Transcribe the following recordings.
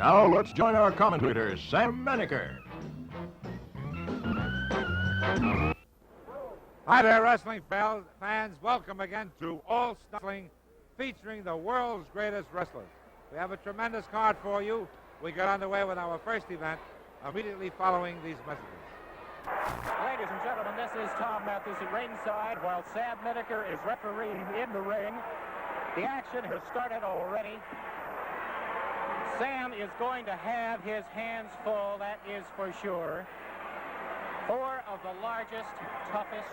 Now let's join our commentator, Sam Menacher. Hi there, wrestling fans. Welcome again to All Wrestling, featuring the world's greatest wrestlers. We have a tremendous card for you. We got underway with our first event immediately following these messages. Ladies and gentlemen, this is Tom Matthews at ringside while Sam Menacher is refereeing in the ring. The action has started already. Sam is going to have his hands full, that is for sure. Four of the largest, toughest,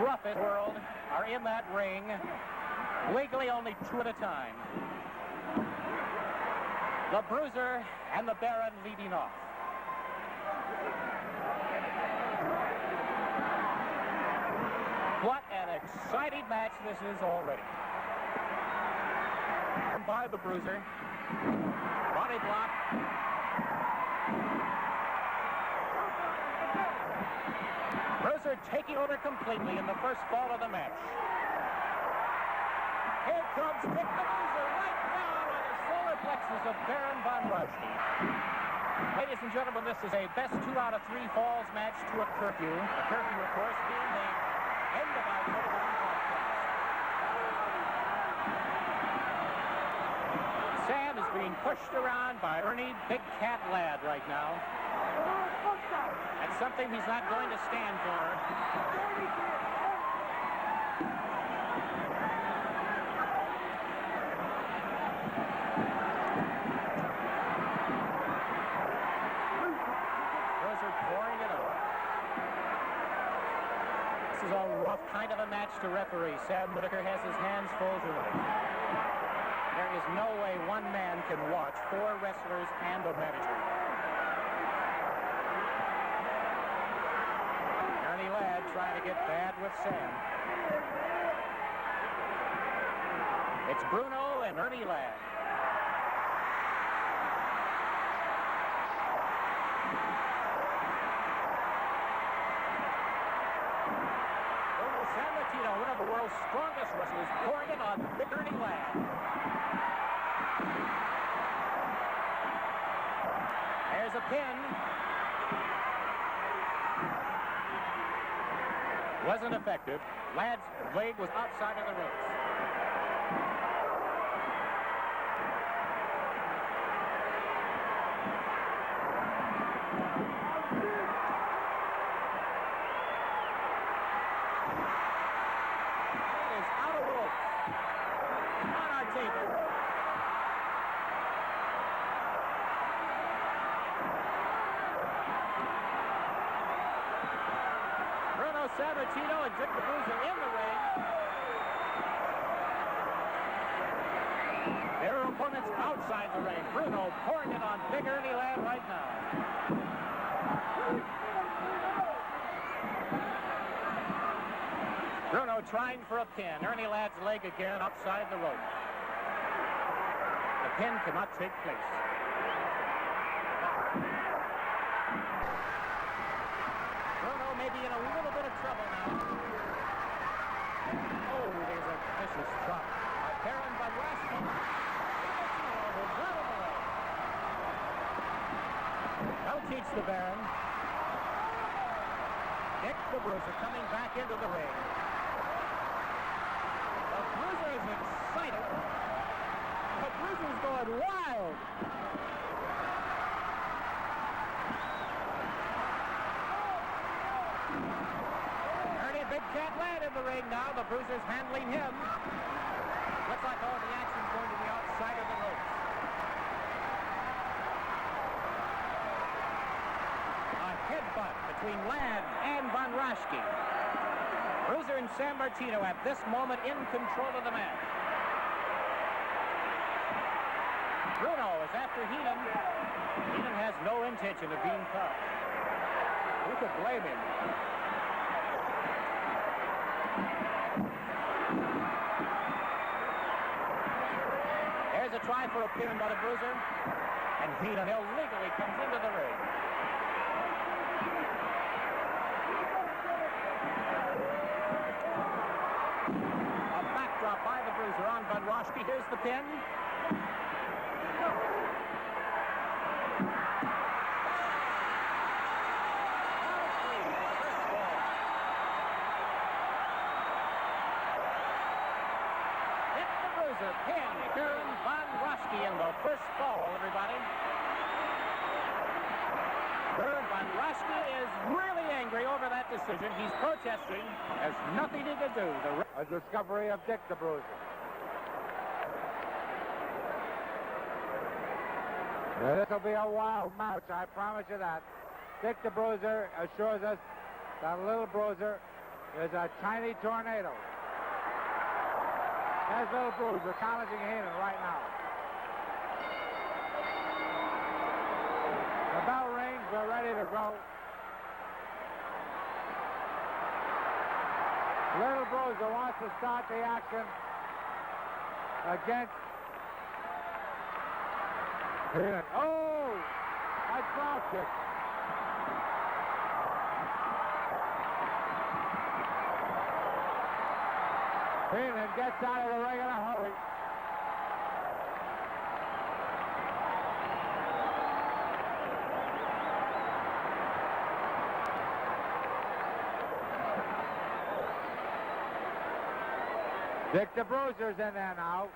roughest world are in that ring. Legally only two at a time. The Bruiser and the Baron leading off. What an exciting match this is already. By the Bruiser. Body block. Bruiser taking over completely in the first fall of the match. Here comes Dick the Bruiser right down on the solar plexus of Baron von Raschke. Ladies and gentlemen, this is a best 2 out of 3 falls match to a curfew. The curfew, of course, being the end of our television broadcast. Sam is being pushed around by Ernie Big Cat Ladd right now. That's something he's not going to stand for. Bruiser pouring it out. This is a rough kind of a match to referee. Sam Menacher has his hands full tonight. There is no way one man can watch 4 wrestlers and a manager. Ernie Ladd trying to get bad with Sam. It's Bruno and Ernie Ladd. Bruno Sammartino, one of the world's strongest wrestlers, pouring it on Big Ernie Ladd. There's a pin. Wasn't effective. Ladd's leg was outside of the ropes. It is out of ropes. On our table. Sammartino and Dick the Bruiser in the ring. Their opponents outside the ring. Bruno pouring it on Big Ernie Ladd right now. Bruno trying for a pin. Ernie Ladd's leg again outside the rope. The pin cannot take place. Maybe in a little bit of trouble now. Oh, there's a vicious drop. Baron von Raschke. That'll teach the Baron. Dick the Bruiser coming back into the ring. The Bruiser is excited. The Bruiser's going wild. Big Cat Ladd in the ring now. The Bruiser's handling him. Looks like all the action's going to the outside of the ropes. A headbutt between Ladd and von Raschke. Bruiser and Sammartino at this moment in control of the match. Bruno is after Heenan. Heenan has no intention of being caught. Who could blame him? There's a try for a pin by the Bruiser, and Heenan illegally comes into the ring. A backdrop by the Bruiser on von Raschke. Here's the pin. Raschke is really angry over that decision. He's protesting. There's nothing he can do. A discovery of Dick the Bruiser. This will be a wild match, I promise you that. Dick the Bruiser assures us that Little Bruiser is a tiny tornado. There's Little Bruiser challenging Heenan right now. The bell rings, we're ready to go. Little Bruiser wants to start the action against Heenan. Oh! A drop kick. Heenan gets out of the ring in a hurry. Dick the Bruiser's in there now.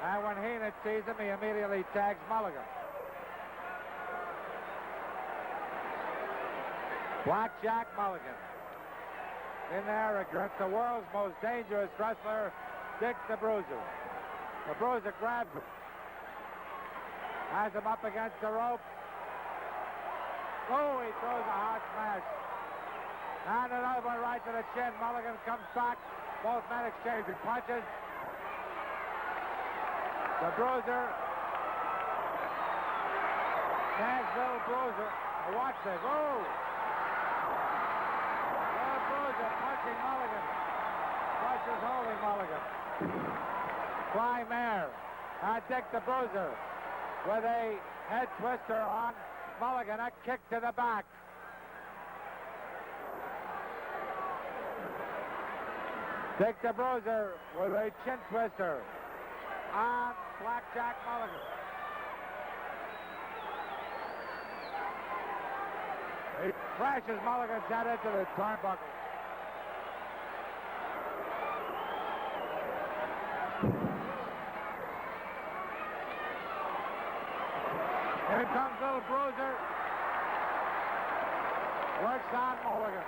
And when Heenan sees him, he immediately tags Mulligan. BlackJack Mulligan in there against the world's most dangerous wrestler, Dick the Bruiser. The Bruiser grabs him. Has him up against the rope. Oh, he throws a hard smash. And another one right to the chin. Mulligan comes back. Both men exchanging punches. The Bruiser tags Little Bruiser. Watch this. Oh! Little Bruiser punching Mulligan. Crusher's holding Mulligan. Climax and Dick the Bruiser with a head twister on Mulligan. A kick to the back. Dick the Bruiser with a chin twister on BlackJack Mulligan. He crashes Mulligan's head into the turnbuckle. Here comes Little Bruiser. Works on Mulligan.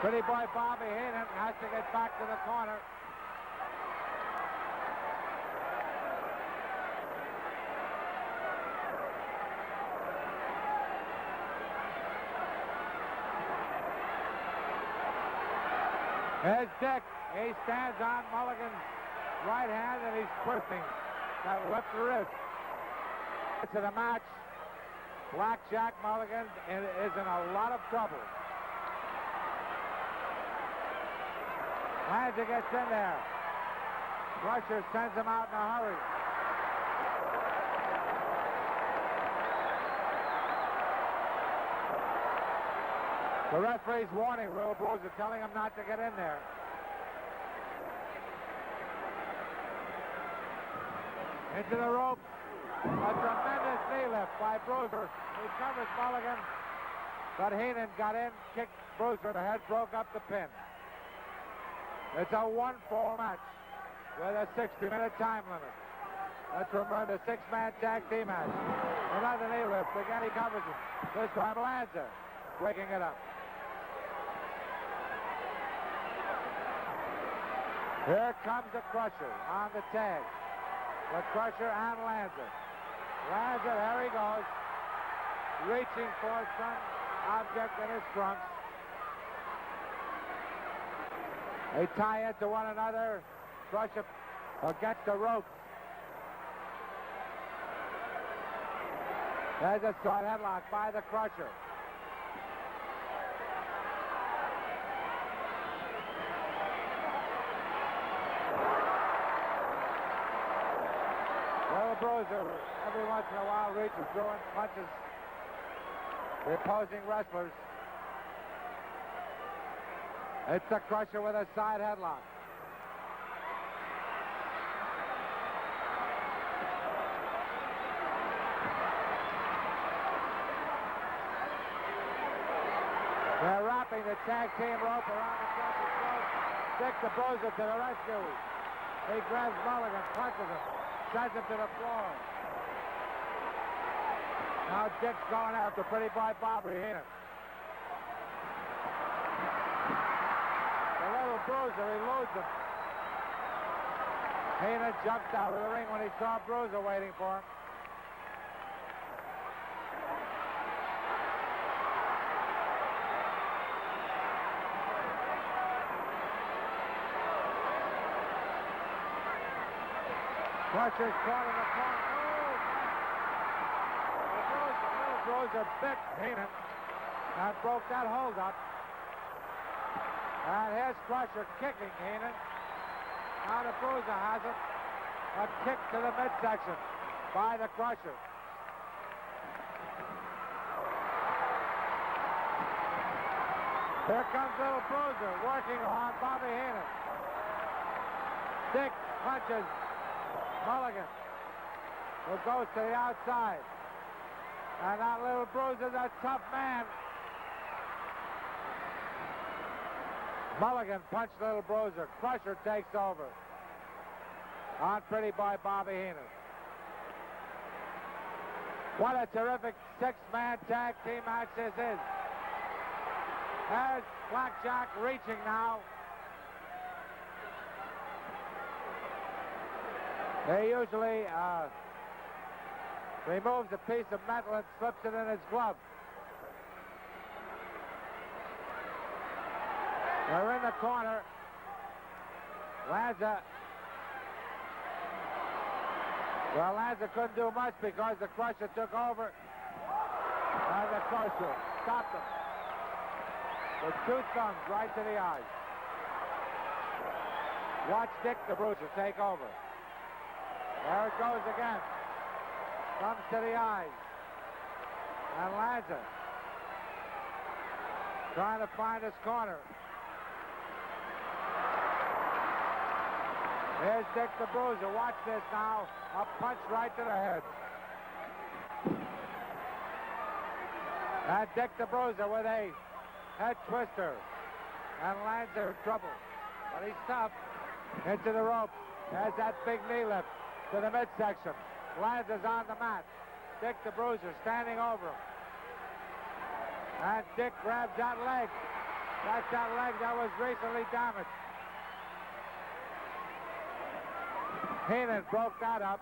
Pretty boy Bobby Heenan has to get back to the corner. Here's Dick. He stands on Mulligan's right hand and he's twisting that left wrist. To the match, BlackJack Mulligan is in a lot of trouble. Lanza gets in there. Crusher sends him out in a hurry. The referee's warning Little Bruiser, telling him not to get in there. Into the rope. A tremendous knee lift by Bruiser. He covers Mulligan, but Heenan got in, kicked Bruiser. The head broke up the pin. It's a 1-fall match with a 60-minute time limit. Let's remember the 6-man tag team match. Another knee lift. Again, he covers it. This time Lanza breaking it up. Here comes the Crusher on the tag. The Crusher and Lanza. Lanza, there he goes. Reaching for some object in his trunks. They tie into one another. Crusher against the rope. There's a strong headlock by the Crusher. Little Bruiser, every once in a while, reaches, throwing punches. The opposing wrestlers. It's the Crusher with a side headlock. They're wrapping the tag team rope around the Crusher's throat. Dick the Bruiser to the rescue. He grabs Mulligan, punches him. sends him to the floor. Now Dick's going after Pretty Boy Bobby Heenan. The little Bruiser eludes him. Heenan jumped out of the ring when he saw Bruiser waiting for him. Crusher's caught in the corner. Oh, little Bruiser bit Heenan and broke that hold up. And here's Crusher kicking Heenan. Now the Bruiser has it. A kick to the midsection by the Crusher. Here comes little Bruiser working on Bobby Heenan. Dick punches Mulligan, who goes to the outside. And that little Bruiser's a tough man. Mulligan punched little Bruiser. Crusher takes over on Pretty Boy Bobby Heenan. What a terrific six-man tag team match this is. There's BlackJack reaching now. He usually removes a piece of metal and slips it in his glove. They're in the corner. Lanza. Well, Lanza couldn't do much because the Crusher took over. And the Crusher stopped him with two thumbs right to the eyes. Watch Dick the Bruiser take over. There it goes again. Thumbs to the eyes. And Lanza trying to find his corner. Here's Dick the Bruiser. Watch this now. A punch right to the head. And Dick the Bruiser with a head twister. And Lanza in trouble. But he's tough. Into the rope. Has that big knee lift to the midsection. Lanza's on the mat. Dick the Bruiser standing over him. And Dick grabs that leg. That's that leg that was recently damaged. Heenan broke that up.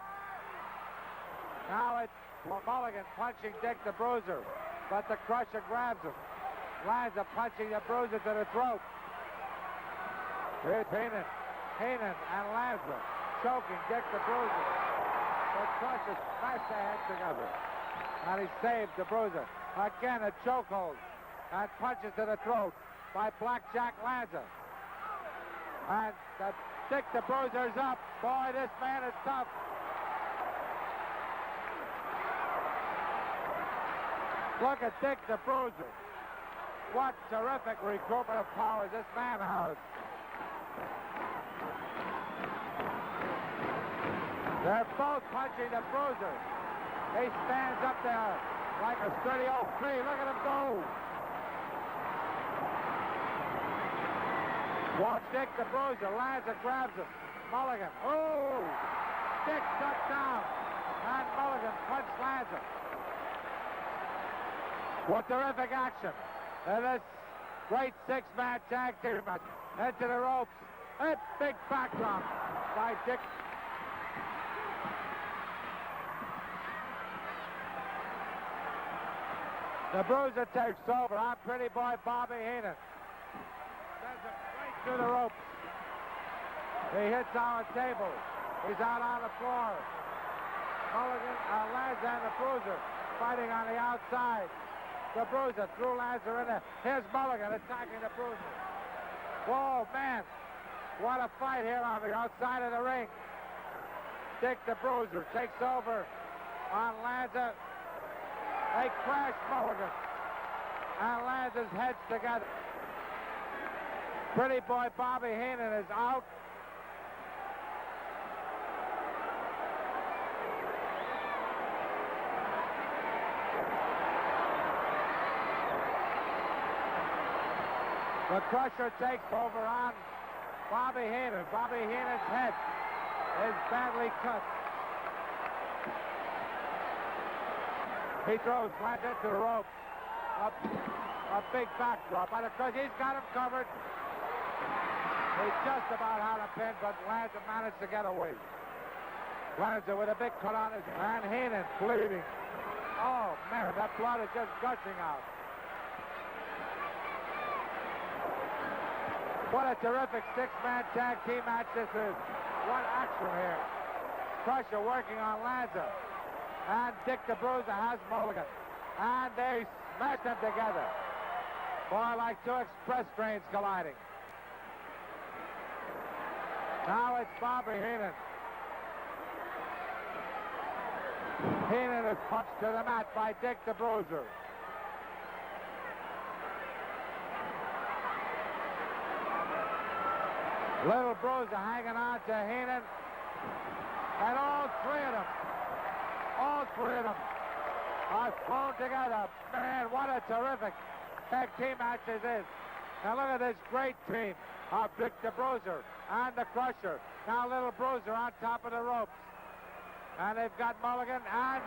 Now it's Mulligan punching Dick the Bruiser, but the Crusher grabs him. Lanza punching the Bruiser to the throat. Here's Heenan. Heenan and Lanza choking Dick the Bruiser. The Crusher smashed their heads together. And he saved the Bruiser. Again, a chokehold. And punches to the throat by BlackJack Lanza. And Dick the Bruiser's up. Boy, this man is tough. Look at Dick the Bruiser. What terrific recruitment of powers this man has. They're both punching the Bruiser. He stands up there like a sturdy oak tree. Look at him go. Watch Dick the Bruiser. Lanza grabs him. Mulligan. Oh! Dick ducked down. And Mulligan punched Lanza. What terrific action. And this great six-man tag team match. Into the ropes. A big backdrop by Dick. The Bruiser takes over on Pretty Boy Bobby Heenan. Sends him straight through the ropes. He hits on a table. He's out on the floor. Mulligan, Lanza and the Bruiser fighting on the outside. The Bruiser threw Lanza in there. Here's Mulligan attacking the Bruiser. Whoa, man. What a fight here on the outside of the ring. Dick the Bruiser takes over on Lanza. They crash Mulligan. And Lanza's heads together. Pretty Boy Bobby Heenan is out. The Crusher takes over on Bobby Heenan. Bobby Heenan's head is badly cut. He throws Lanza to the rope. A big backdrop. But of course, he's got him covered. He just about had a pin, but Lanza managed to get away. Lanza with a big cut on his hand. Heenan bleeding. Oh, man, that blood is just gushing out. What a terrific six-man tag team match this is. What action here. Crusher working on Lanza. And Dick the Bruiser has Mulligan. And they smash them together. Boy, like two express trains colliding. Now it's Bobby Heenan. Heenan is punched to the mat by Dick the Bruiser. Little Bruiser hanging on to Heenan. And all three of them are thrown together. Man, what a terrific tag team match this is. Now look at this great team of Dick the Bruiser and the Crusher. Now Little Bruiser on top of the ropes. And they've got Mulligan and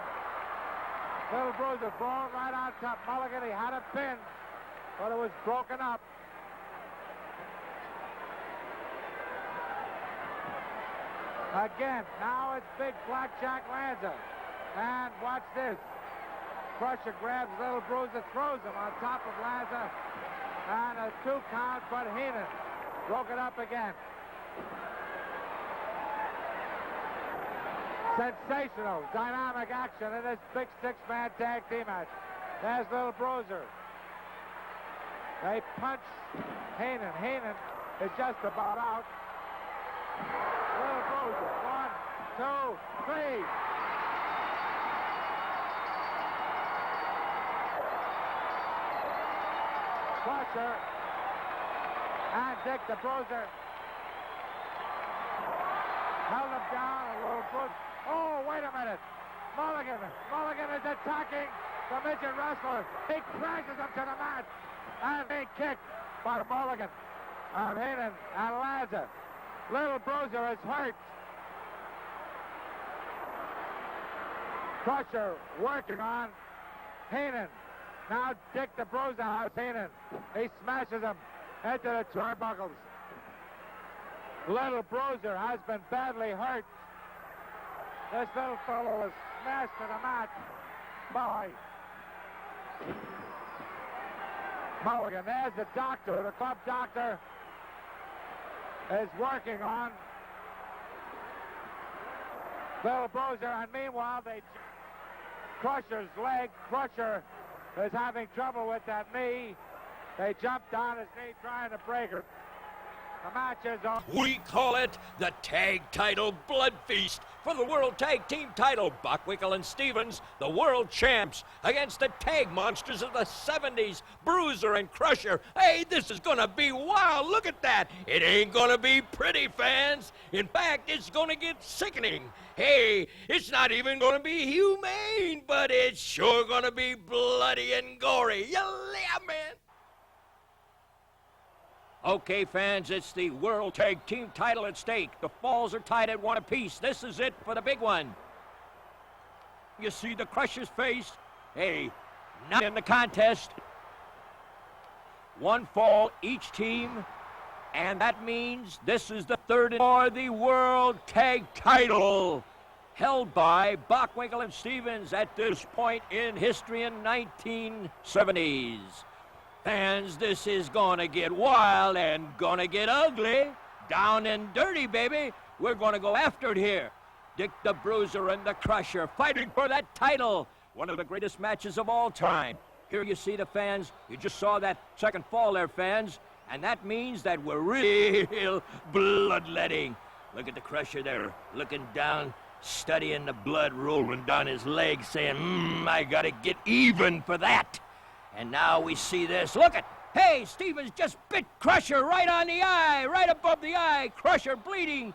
Little Bruiser thrown right on top. Mulligan, he had a pin, but it was broken up. Again, now it's big Blackjack Lanza. And watch this. Crusher grabs Little Bruiser, throws him on top of Lanza. And a 2 count, but Heenan broke it up again. Sensational, dynamic action in this big six-man tag team match. There's Little Bruiser. They punch Heenan. Heenan is just about out. Little Bruiser, 1, 2, 3. Crusher and Dick the Bruiser held him down. A little Bruiser. Oh, wait a minute. Mulligan is attacking the midget wrestler. He crashes him to the mat. And he kicked by Mulligan. And Heenan and Lanza. Little Bruiser is hurt. Crusher working on Heenan. Now Dick the Bruiser has Heenan. He smashes him into the turnbuckles. Little Bruiser has been badly hurt. This little fellow is smashed to the mat by Mulligan. There's the doctor. The club doctor is working on Little Bruiser, and meanwhile Crusher's leg. Crusher is having trouble with that knee. They jumped on his knee trying to break it. The match is on. We call it the Tag Title Blood Feast for the World Tag Team title. Bockwinkle and Stevens, the world champs, against the tag monsters of the 70s, Bruiser and Crusher. Hey, this is gonna be wild. Look at that. It ain't gonna be pretty, fans. In fact, it's gonna get sickening. Hey, it's not even gonna be humane, but it's sure gonna be bloody and gory. Yeah, man. Okay, fans, it's the World Tag Team title at stake. The falls are tied at 1 apiece. This is it for the big one. You see the Crusher's face? Hey, not in the contest. 1 fall each team, and that means this is the third for the World Tag title, held by Bockwinkle and Stevens at this point in history in 1970s. Fans, this is gonna get wild and gonna get ugly. Down and dirty, baby. We're gonna go after it here. Dick the Bruiser and the Crusher fighting for that title. One of the greatest matches of all time. Here you see the fans. You just saw that second fall there, fans. And that means that we're real bloodletting. Look at the Crusher there, looking down, studying the blood rolling down his leg, saying, I gotta get even for that. And now we see this. Look at, hey, Stevens just bit Crusher right on the eye, right above the eye. Crusher bleeding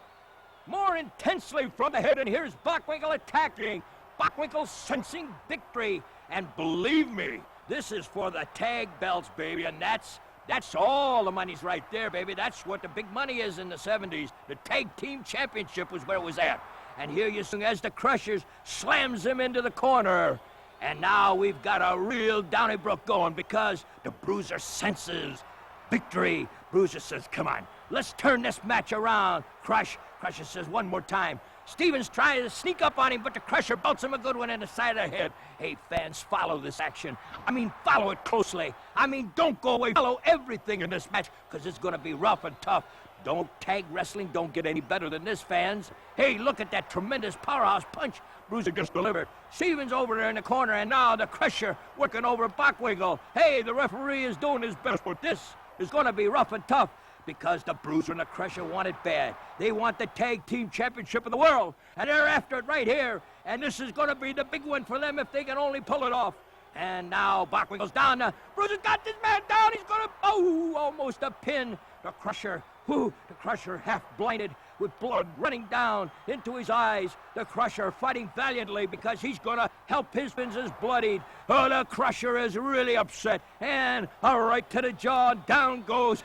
more intensely from the head. And here's Bockwinkle attacking. Bockwinkle sensing victory. And believe me, this is for the tag belts, baby. And that's all the money's right there, baby. That's what the big money is in the 70s. The tag team championship was where it was at. And here you see as the Crushers slams him into the corner. And now we've got a real Donnybrook going because the Bruiser senses victory. Bruiser says, come on, let's turn this match around. Crusher says one more time. Stevens trying to sneak up on him, but the Crusher belts him a good one in the side of the head. Hey, fans, follow this action. I mean, follow it closely. I mean, don't go away. Follow everything in this match, because it's going to be rough and tough. Don't tag wrestling. Don't get any better than this, fans. Hey, look at that tremendous powerhouse punch Bruiser just delivered. Stevens over there in the corner, and now the Crusher working over Bockwinkle. Hey, the referee is doing his best, but this is going to be rough and tough because the Bruiser and the Crusher want it bad. They want the tag team championship of the world, and they're after it right here. And this is going to be the big one for them if they can only pull it off. And now Bockwinkle's down. Bruiser's got this man down. He's going to, almost a pin. The Crusher, the Crusher half blinded with blood running down into his eyes. The Crusher fighting valiantly because he's going to help his fins is bloodied. Oh, the Crusher is really upset. And a right to the jaw. Down goes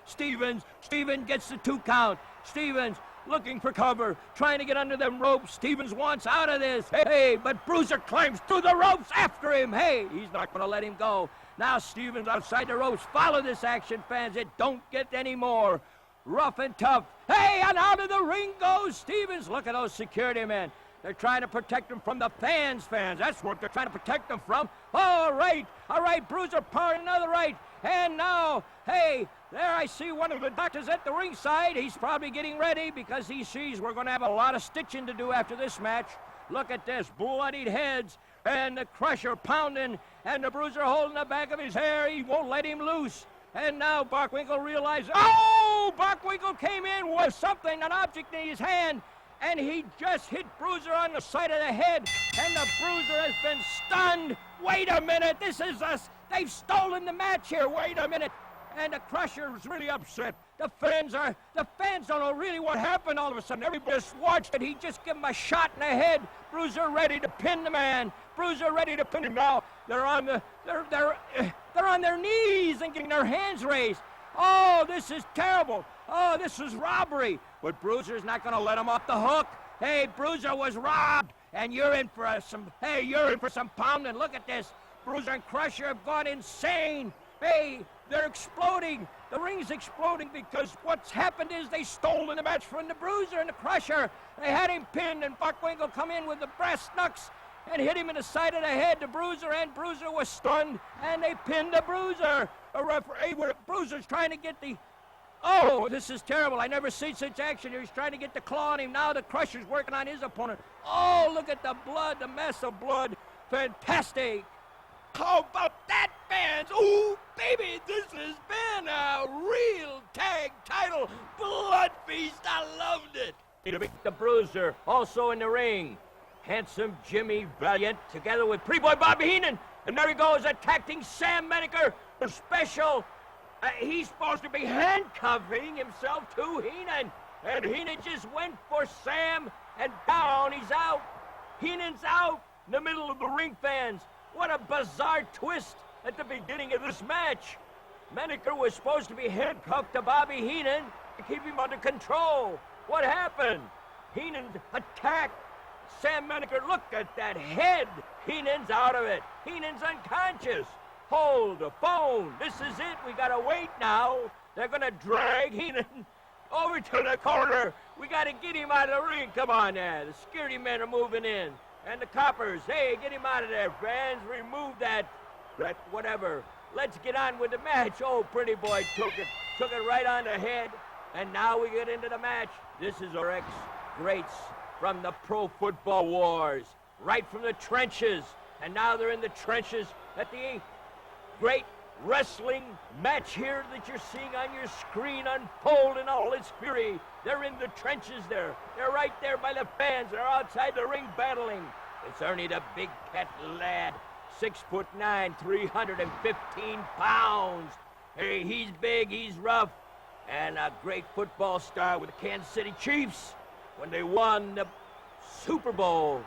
Stevens. Stevens gets the 2 count. Stevens looking for cover, trying to get under them ropes. Stevens wants out of this. Hey, but Bruiser climbs through the ropes after him. Hey, he's not going to let him go. Now Stevens outside the ropes. Follow this action, fans. It don't get any more rough and tough. Hey, and out of the ring goes Stevens. Look at those security men. They're trying to protect him from the fans. That's what they're trying to protect him from. All right, Bruiser powering another right. And now, hey, there I see one of the doctors at the ringside. He's probably getting ready because he sees we're going to have a lot of stitching to do after this match. Look at this, bloodied heads, and the Crusher pounding, and the Bruiser holding the back of his hair. He won't let him loose. And now Bockwinkle realizes, Bockwinkle came in with something, an object in his hand, and he just hit Bruiser on the side of the head, and the Bruiser has been stunned. Wait a minute, this is us. They've stolen the match here. Wait a minute. And the Crusher is really upset. The fans don't know really what happened all of a sudden. Everybody just watched it. He just gave him a shot in the head. Bruiser ready to pin the man. Bruiser ready to pin him now. They're on their knees and getting their hands raised. Oh, this is terrible. Oh, this is robbery. But Bruiser's not going to let him off the hook. Hey, Bruiser was robbed, and you're in for some pounding. Look at this. Bruiser and Crusher have gone insane. Hey, they're exploding. The ring's exploding because what's happened is they stolen the match from the Bruiser and the Crusher. They had him pinned, and Bockwinkle come in with the brass knucks and hit him in the side of the head. The Bruiser was stunned, and they pinned the Bruiser. Bruiser's trying to get the... Oh, this is terrible. I never seen such action. He's trying to get the claw on him. Now the Crusher's working on his opponent. Oh, look at the blood, the mess of blood. Fantastic. How about that, fans? Ooh, baby, this has been a real tag title blood feast. I loved it. The Bruiser also in the ring. Handsome Jimmy Valiant together with Pretty Boy Bobby Heenan. And there he goes attacking Sam Menacher. The special. He's supposed to be handcuffing himself to Heenan. And Heenan just went for Sam and down. He's out. Heenan's out in the middle of the ring, fans. What a bizarre twist at the beginning of this match. Menacher was supposed to be handcuffed to Bobby Heenan to keep him under control. What happened? Heenan attacked Sam Menacher. Look at that head. Heenan's out of it. Heenan's unconscious. Hold the phone. This is it. We gotta wait now. They're gonna drag Heenan over to the corner. We gotta get him out of the ring. Come on now. The security men are moving in. And the coppers, hey, get him out of there, fans. Remove that whatever. Let's get on with the match. Oh, Pretty Boy took it right on the head. And now we get into the match. This is our ex-greats from the Pro Football Wars, right from the trenches. And now they're in the trenches at the great wrestling match here that you're seeing on your screen unfold in all its fury. They're in the trenches there. They're right there by the fans. They're outside the ring battling. It's Ernie the Big Cat Lad, 6'9", 315 pounds. Hey, he's big, he's rough, and a great football star with the Kansas City Chiefs when they won the Super Bowl.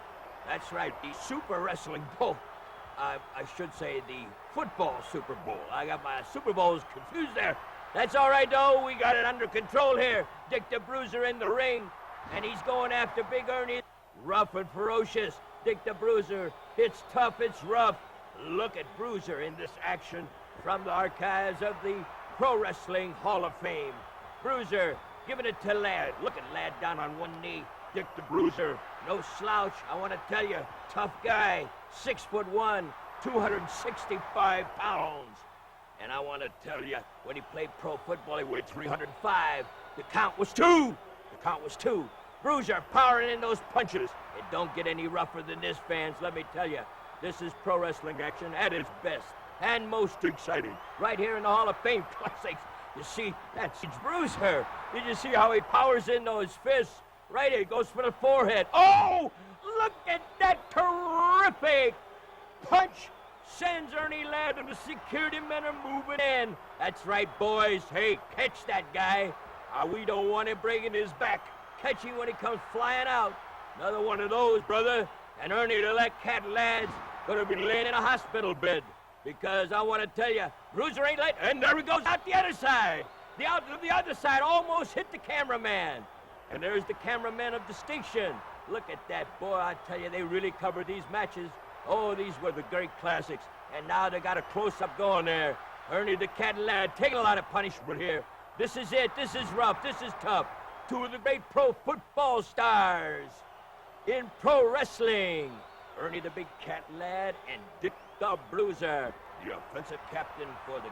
That's right, the Super Wrestling Bowl. I should say the football Super Bowl. I got my Super Bowls confused there. That's all right, though. We got it under control here. Dick the Bruiser in the ring, and he's going after Big Ernie. Rough and ferocious. Dick the Bruiser. It's tough, it's rough. Look at Bruiser in this action from the archives of the Pro Wrestling Hall of Fame. Bruiser giving it to Ladd. Look at Ladd down on one knee. Dick the Bruiser, no slouch. I want to tell you, tough guy, 6'1", 265 pounds. And I want to tell you, when he played pro football, he weighed 305. The count was two. The count was two. Bruiser powering in those punches. It don't get any rougher than this, fans, let me tell you. This is pro wrestling action at its best and most exciting. Right here in the Hall of Fame Classics. You see, that's Bruiser. Did you see how he powers in those fists? Right here, he goes for the forehead. Oh, look at that terrific punch. Sends Ernie Ladd and the security men are moving in. That's right, boys. Hey, catch that guy. We don't want him breaking his back. Catch him when he comes flying out. Another one of those, brother. And Ernie, the cat Ladd's gonna be laying in a hospital bed. Because I want to tell you, Bruiser ain't late. And there he goes out the other side. The other side almost hit the cameraman. And there's the cameraman of distinction. Look at that, boy. I tell you, they really covered these matches. Oh, these were the great classics. And now they got a close-up going there. Ernie the Cat Ladd taking a lot of punishment here. This is it. This is rough. This is tough. Two of the great pro football stars in pro wrestling. Ernie the Big Cat Ladd and Dick the Bruiser, the offensive captain for the...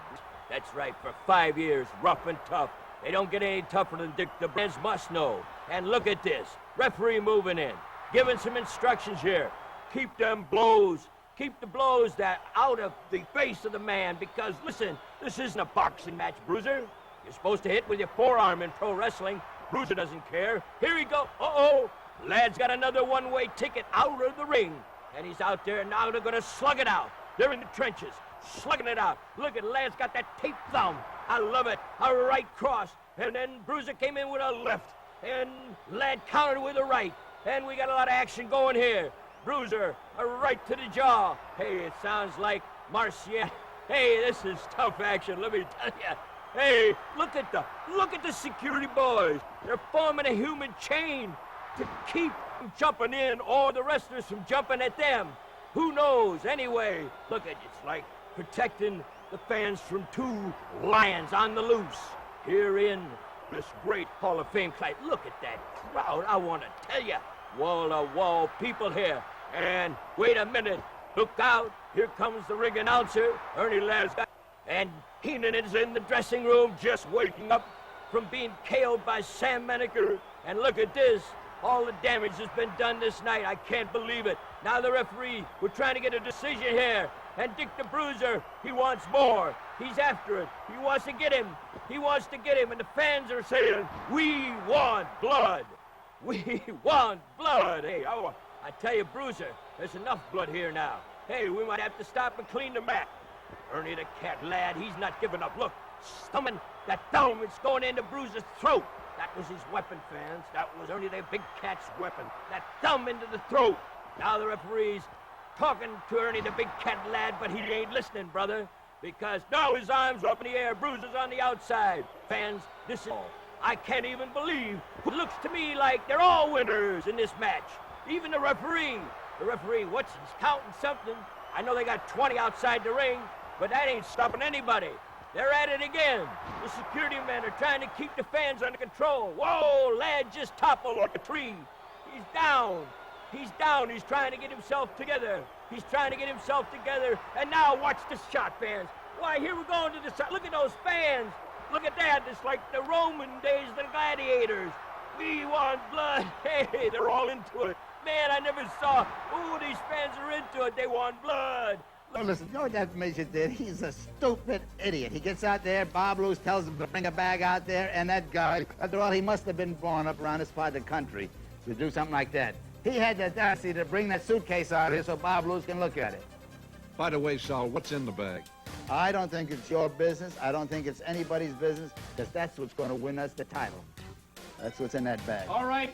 That's right, for 5 years, rough and tough. They don't get any tougher than Dick the Bruiser must know. And look at this. Referee moving in, giving some instructions here. Keep them blows. Keep the blows that out of the face of the man because, listen, this isn't a boxing match, Bruiser. You're supposed to hit with your forearm in pro wrestling. Bruiser doesn't care. Here he goes. Uh-oh. Ladd's got another one-way ticket out of the ring. And he's out there, and now they're going to slug it out. They're in the trenches, slugging it out. Look at Ladd's got that taped thumb. I love it. A right cross. And then Bruiser came in with a left. And Ladd countered with a right. And we got a lot of action going here. Bruiser, a right to the jaw. Hey, it sounds like Martian. Hey, this is tough action, let me tell you. Hey, look at the security boys. They're forming a human chain to keep them jumping in or the wrestlers from jumping at them. Who knows? Anyway, look at it's like protecting the fans from two lions on the loose here in this great Hall of Fame fight. Look at that crowd. I want to tell you, wall-to-wall people here. And wait a minute, look out, here comes the ring announcer, Ernie Ladd's got, and Heenan is in the dressing room just waking up from being KO'd by Sam Menacher. And look at this, all the damage has been done this night, I can't believe it. Now the referee, we're trying to get a decision here, and Dick the Bruiser, he wants more. He's after it, he wants to get him, and the fans are saying, we want blood. We want blood. Hey, I tell you, Bruiser, there's enough blood here now. Hey, we might have to stop and clean the mat. Ernie the Cat Ladd, he's not giving up. Look, stumming that thumb, it's going into Bruiser's throat. That was his weapon, fans. That was Ernie the Big Cat's weapon. That thumb into the throat. Now the referee's talking to Ernie the Big Cat Ladd, but he ain't listening, brother. Because now his arm's up in the air, Bruiser's on the outside. Fans, this is all. I can't even believe. It looks to me like they're all winners in this match. Even the referee. The referee, he's counting something. I know they got 20 outside the ring, but that ain't stopping anybody. They're at it again. The security men are trying to keep the fans under control. Whoa, Ladd just toppled like a tree. He's down. He's down. He's trying to get himself together. And now watch this shot, fans. Why, here we're going to the side. Look at those fans. Look at that. It's like the Roman days, the gladiators. We want blood. Hey, they're all into it. Man, I never saw. Ooh, these fans are into it. They want blood. Oh, listen, you know what that midget did? He's a stupid idiot. He gets out there, Bob Lewis tells him to bring a bag out there, and that guy, after all, he must have been born up around this part of the country to do something like that. He had the audacity to bring that suitcase out here so Bob Lewis can look at it. By the way, Sal, what's in the bag? I don't think it's your business. I don't think it's anybody's business, because that's what's going to win us the title. That's what's in that bag. All right.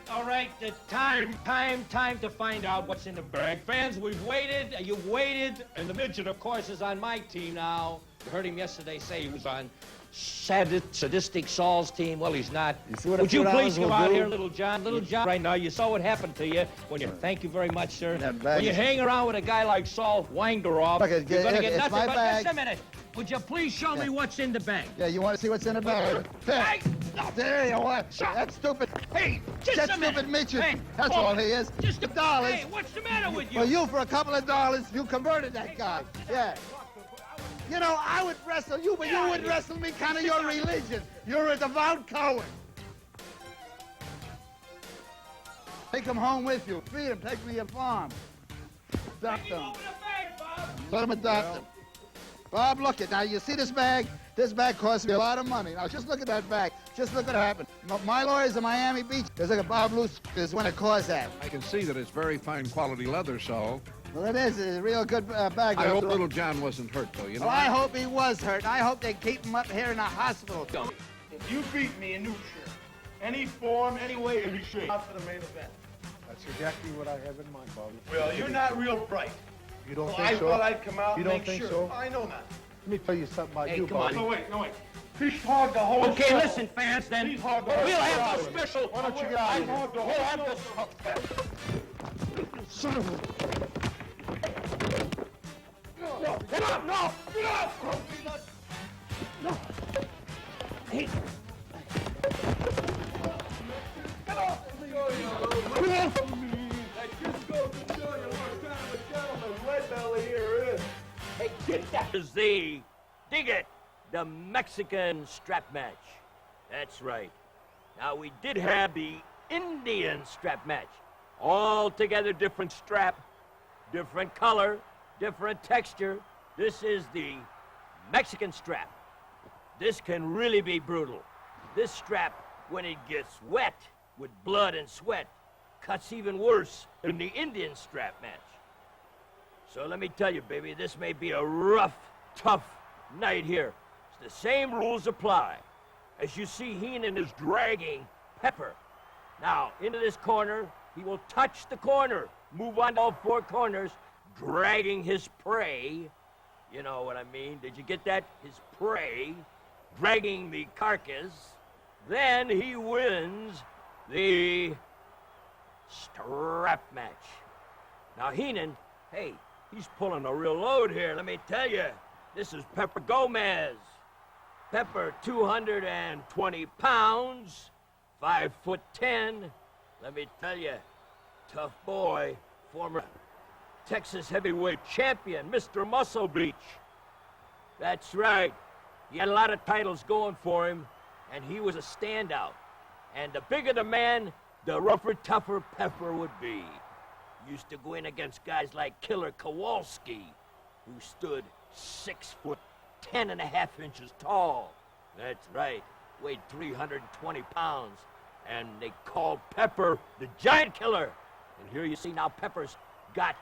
Time to find out what's in the bag. Fans, we've waited, you've waited, and the midget, of course, is on my team now. You heard him yesterday say he was on sadistic Saul's team. Well, he's not. You see what a Would you few please dollars come will out do? here, Little John? Little John, right now, you saw what happened to you when you... Thank you very much, sir. That bag When you is- hang around with a guy like Saul Wangeroff, Look, you're going to look, get it's nothing my but... bag. Just a minute. Would you please show me what's in the bag? Yeah, you want to see what's in the bag? Hey! There you are. That stupid. Hey, just That a minute. stupid midget. Hey, That's hold all it. he is. Just $2. Hey, what's the matter with you? For you, for a couple of dollars, you converted that guy. Yeah. You know, I would wrestle you, but you wouldn't wrestle me, kind of your religion. You're a devout coward. Take him home with you. Feed him. Take him to your farm. Adopt him. Open the bag, Bob. Let him adopt him. Bob, look it. Now, you see this bag? This bag cost me a lot of money. Now, just look at that bag. Just look what happened. My lawyer's in Miami Beach. There's like a Bob Luce is when it caused that. I can see that it's very fine quality leather, Saul. Well, it is. It's a real good bag. I hope little John wasn't hurt, though, you know. Well, I hope he was hurt. I hope they keep him up here in the hospital. If you beat me in Newshire, any form, any way, any shape, out for the main event. That's exactly what I have in mind, Bobby. Well, you're not real bright. You don't So think I so? thought I'd come out You and don't make think sure. so? I know that. Let me tell you something about Hey, you, come on. Bobby. No, wait. Fish hog the whole Okay, show. listen, fans, then. Please hog the We'll whole have show. the special... Why don't you get out of here? Hog the We'll have whole the... Son of a... Get up! No! Get up! No! Hey! Hey, get that! Is the... Dig it! The Mexican strap match. That's right. Now, we did have the Indian strap match. Altogether different strap, different color, different texture. This is the Mexican strap. This can really be brutal. This strap, when it gets wet with blood and sweat, cuts even worse than the Indian strap match. So let me tell you, baby, this may be a rough, tough night here. The same rules apply. As you see, Heenan is dragging Pepper. Now, into this corner, he will touch the corner, move on to all four corners, dragging his prey. You know what I mean? Did you get that? His prey, dragging the carcass. Then he wins the strap match. Now, Heenan, hey, he's pulling a real load here, let me tell you. This is Pepper Gomez. Pepper, 220 pounds, 5'10". Let me tell you, tough boy, former Texas heavyweight champion, Mr. Muscle Beach. That's right. He had a lot of titles going for him, and he was a standout. And the bigger the man, the rougher, tougher Pepper would be. Used to go in against guys like Killer Kowalski, who stood 6'10.5" tall. That's right, weighed 320 pounds. And they called Pepper the Giant Killer. And here you see now Pepper's got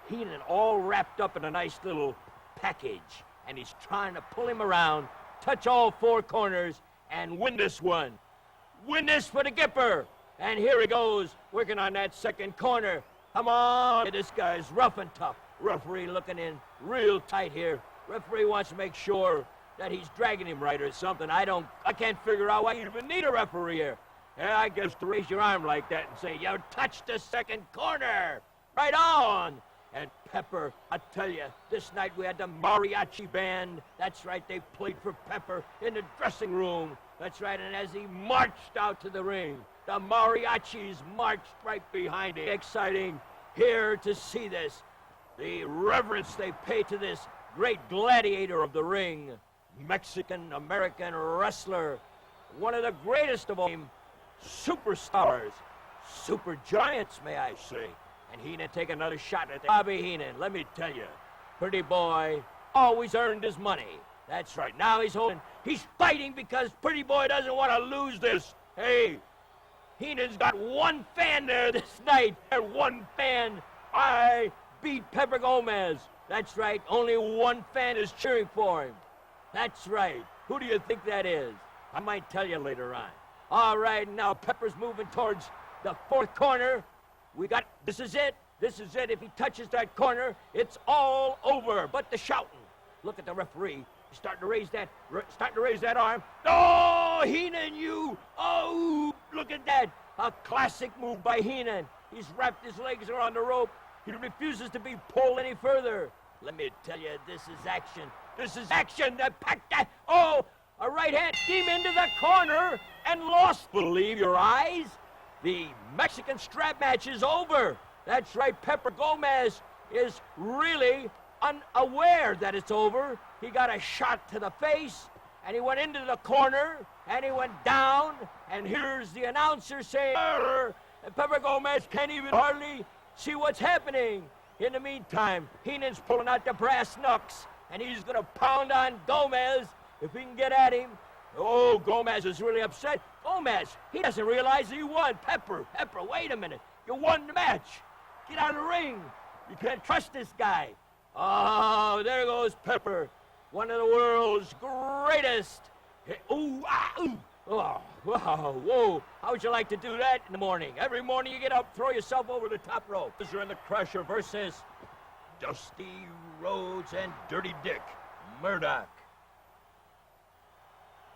Heenan all wrapped up in a nice little package. And he's trying to pull him around, touch all four corners, and win this one. Win this for the Gipper. And here he goes, working on that second corner. Come on. This guy's rough and tough. Referee looking in real tight here. Referee wants to make sure that he's dragging him right or something. I can't figure out why you even need a referee here. Yeah, I guess to raise your arm like that and say, you touched the second corner. Right on. And Pepper, I tell you, this night we had the mariachi band. That's right, they played for Pepper in the dressing room. That's right, and as he marched out to the ring, the mariachis marched right behind him. Exciting here to see this. The reverence they pay to this great gladiator of the ring, Mexican-American wrestler, one of the greatest of all time, superstars, super giants, may I say. And Heenan take another shot at Bobby Heenan. Let me tell you, pretty boy always earned his money. That's right. Now he's fighting because pretty boy doesn't want to lose this. Hey, Heenan's got one fan there this night, and one fan. I beat Pepper Gomez. That's right. Only one fan is cheering for him. That's right. Who do you think that is? I might tell you later on. All right, now Pepper's moving towards the fourth corner. This is it. This is it. If he touches that corner, it's all over. But the shouting. Look at the referee. He's starting to raise that arm. Oh, Heenan, you! Oh, look at that! A classic move by Heenan. He's wrapped his legs around the rope. He refuses to be pulled any further. Let me tell you, this is action. This is action. Oh, a right hand came into the corner and lost. Believe your eyes. The Mexican strap match is over. That's right, Pepper Gomez is really unaware that it's over. He got a shot to the face, and he went into the corner, and he went down, and here's the announcer saying, and Pepper Gomez can't even hardly see what's happening. In the meantime, Heenan's pulling out the brass knucks, and he's gonna pound on Gomez if he can get at him. Oh, Gomez is really upset. Gomez, he doesn't realize he won. Pepper, wait a minute. You won the match. Get out of the ring. You can't trust this guy. Oh, there goes Pepper, one of the world's greatest. Ooh, ah, ooh. Oh, wow, whoa. How would you like to do that in the morning? Every morning you get up, throw yourself over the top rope. Bruiser and the Crusher versus Dusty Rhodes and Dirty Dick Murdock.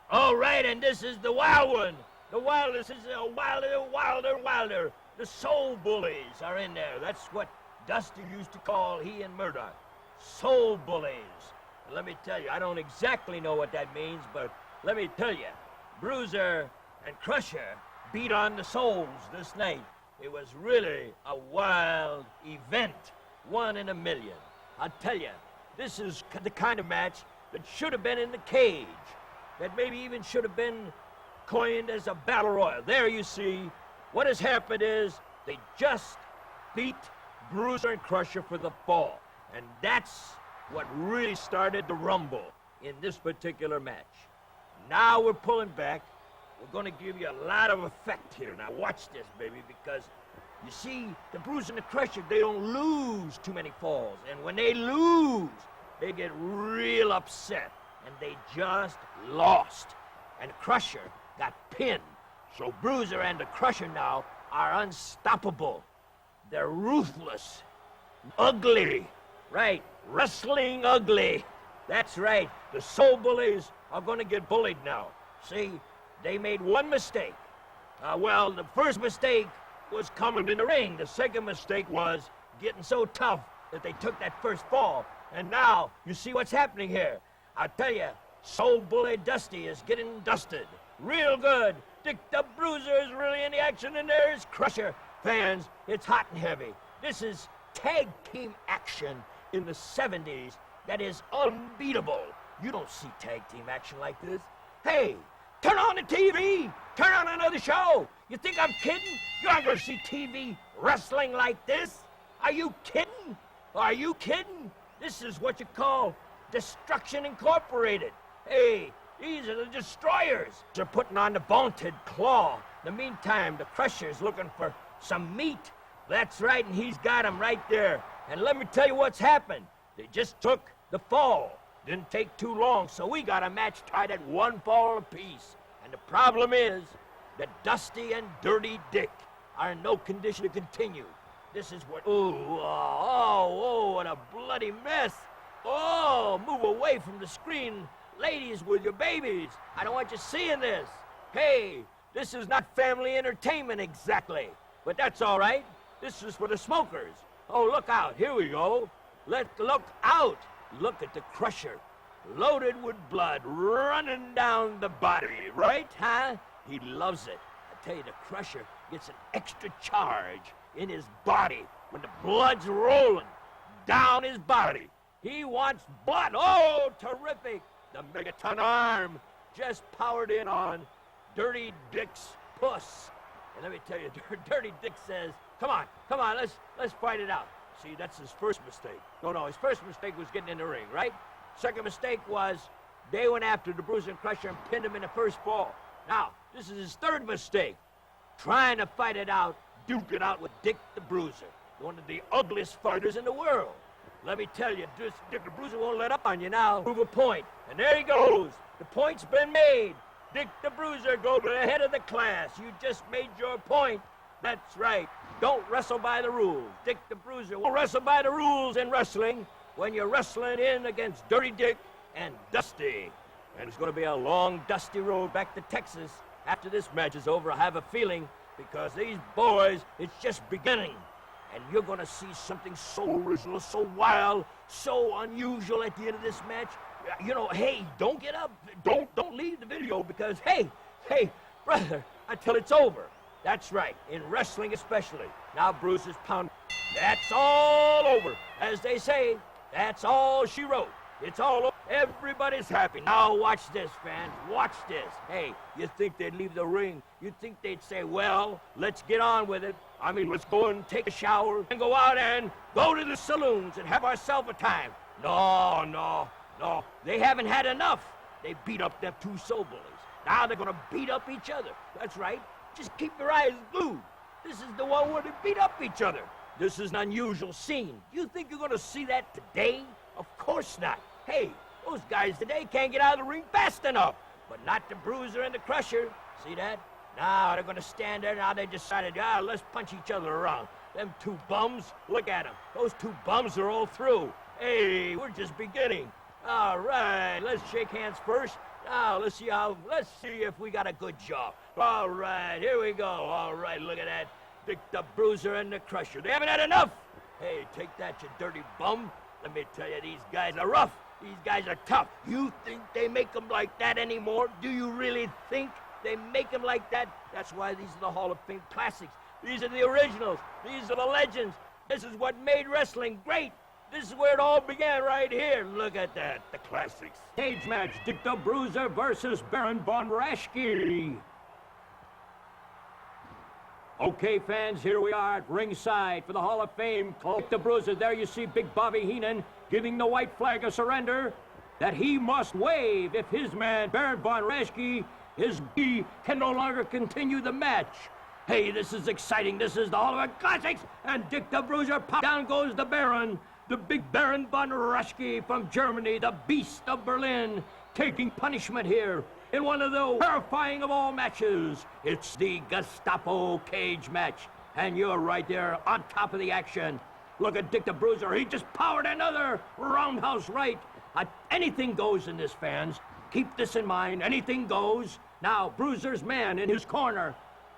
All right, and this is the wild one. The wildest is a wilder. The Soul Bullies are in there. That's what Dusty used to call he and Murdock. Soul Bullies. And let me tell you, I don't exactly know what that means, but let me tell you, Bruiser and Crusher beat on the Souls this night. It was really a wild event, 1 in a million. I'll tell you, this is the kind of match that should have been in the cage, that maybe even should have been coined as a battle royal. There you see, what has happened is they just beat Bruiser and Crusher for the fall. And that's what really started the rumble in this particular match. Now we're pulling back. We're going to give you a lot of effect here. Now watch this, baby, because you see, the Bruiser and the Crusher, they don't lose too many falls. And when they lose, they get real upset. And they just lost. And the Crusher got pinned. So Bruiser and the Crusher now are unstoppable. They're ruthless, ugly, right? Wrestling ugly. That's right. The Soul Bullies are going to get bullied now. See, they made one mistake. Well, the first mistake was coming in the ring. The second mistake was getting so tough that they took that first fall. And now, you see what's happening here. I'll tell you, Soul Bully Dusty is getting dusted. Real good. Dick the Bruiser is really in the action, and there's Crusher. Fans, it's hot and heavy. This is tag team action in the 70s that is unbeatable. You don't see tag team action like this. Hey, turn on the TV. Turn on another show. You think I'm kidding? You're not going to see TV wrestling like this. Are you kidding? Are you kidding? This is what you call Destruction Incorporated. Hey, these are the Destroyers. They're putting on the vaunted claw. In the meantime, the Crusher's looking for some meat. That's right, and he's got him right there. And let me tell you what's happened. They just took the fall. Didn't take too long, so we got a match tied at 1 fall apiece. And the problem is that Dusty and Dirty Dick are in no condition to continue. This is what, what a bloody mess. Oh, move away from the screen, ladies with your babies. I don't want you seeing this. Hey, this is not family entertainment exactly, but that's all right. This is for the smokers. Oh, look out, here we go. Let's look out. Look at the Crusher, loaded with blood, running down the body, right, huh? He loves it. I tell you, the Crusher gets an extra charge in his body when the blood's rolling down his body. He wants blood. Oh, terrific. The megaton arm just powered in on Dirty Dick's puss. And let me tell you, Dirty Dick says, come on, let's fight it out. See, that's his first mistake. No, his first mistake was getting in the ring, right? Second mistake was they went after the Bruiser and Crusher and pinned him in the first fall. Now, this is his third mistake. Trying to fight it out, duke it out with Dick the Bruiser, one of the ugliest fighters in the world. Let me tell you, Dick the Bruiser won't let up on you now. Prove a point. And there he goes. The point's been made. Dick the Bruiser goes to the head of the class. You just made your point. That's right. Don't wrestle by the rules. Dick the Bruiser won't wrestle by the rules in wrestling. When you're wrestling in against Dirty Dick, and dusty. And it's going to be a long, dusty road back to Texas after this match is over, I have a feeling, because these boys, it's just beginning. And you're going to see something so original, so wild, so unusual at the end of this match. You know, hey, don't get up. Don't leave the video because, hey, brother, until it's over. That's right, in wrestling especially. Now Bruiser's pound. That's all over. As they say, that's all she wrote. It's all over. Everybody's happy. Now watch this, fans. Watch this. Hey, you think they'd leave the ring? You think they'd say, well, let's get on with it. I mean, let's go and take a shower and go out and go to the saloons and have ourselves a time. No. They haven't had enough. They beat up them two soul bullies. Now they're gonna beat up each other. That's right. Just keep your eyes glued. This is the one where they beat up each other. This is an unusual scene. You think you're gonna see that today? Of course not. Hey, those guys today can't get out of the ring fast enough. But not the Bruiser and the Crusher. See that? Now they're gonna stand there. Now they decided, let's punch each other around. Them two bums, look at them. Those two bums are all through. Hey, we're just beginning. All right, let's shake hands first. Now, let's see if we got a good job. All right, here we go. All right, look at that. The Bruiser and the Crusher. They haven't had enough. Hey, take that, you dirty bum. Let me tell you, these guys are rough. These guys are tough. You think they make them like that anymore? Do you really think they make them like that? That's why these are the Hall of Fame classics. These are the originals. These are the legends. This is what made wrestling great. This is where it all began right here. Look at that, the classics. Cage match, Dick the Bruiser versus Baron von Raschke. Okay, fans, here we are at ringside for the Hall of Fame. Dick the Bruiser, there you see Big Bobby Heenan giving the white flag a surrender that he must waive if his man, Baron von Raschke, can no longer continue the match. Hey, this is exciting. This is the Hall of Fame Classics. And Dick the Bruiser, pop down goes the Baron. The big Baron von Raschke from Germany, the Beast of Berlin, taking punishment here in one of the terrifying of all matches. It's the Gestapo cage match, and you're right there on top of the action. Look at Dick the Bruiser. He just powered another roundhouse right. Anything goes in this, fans. Keep this in mind. Anything goes. Now, Bruiser's man in his corner.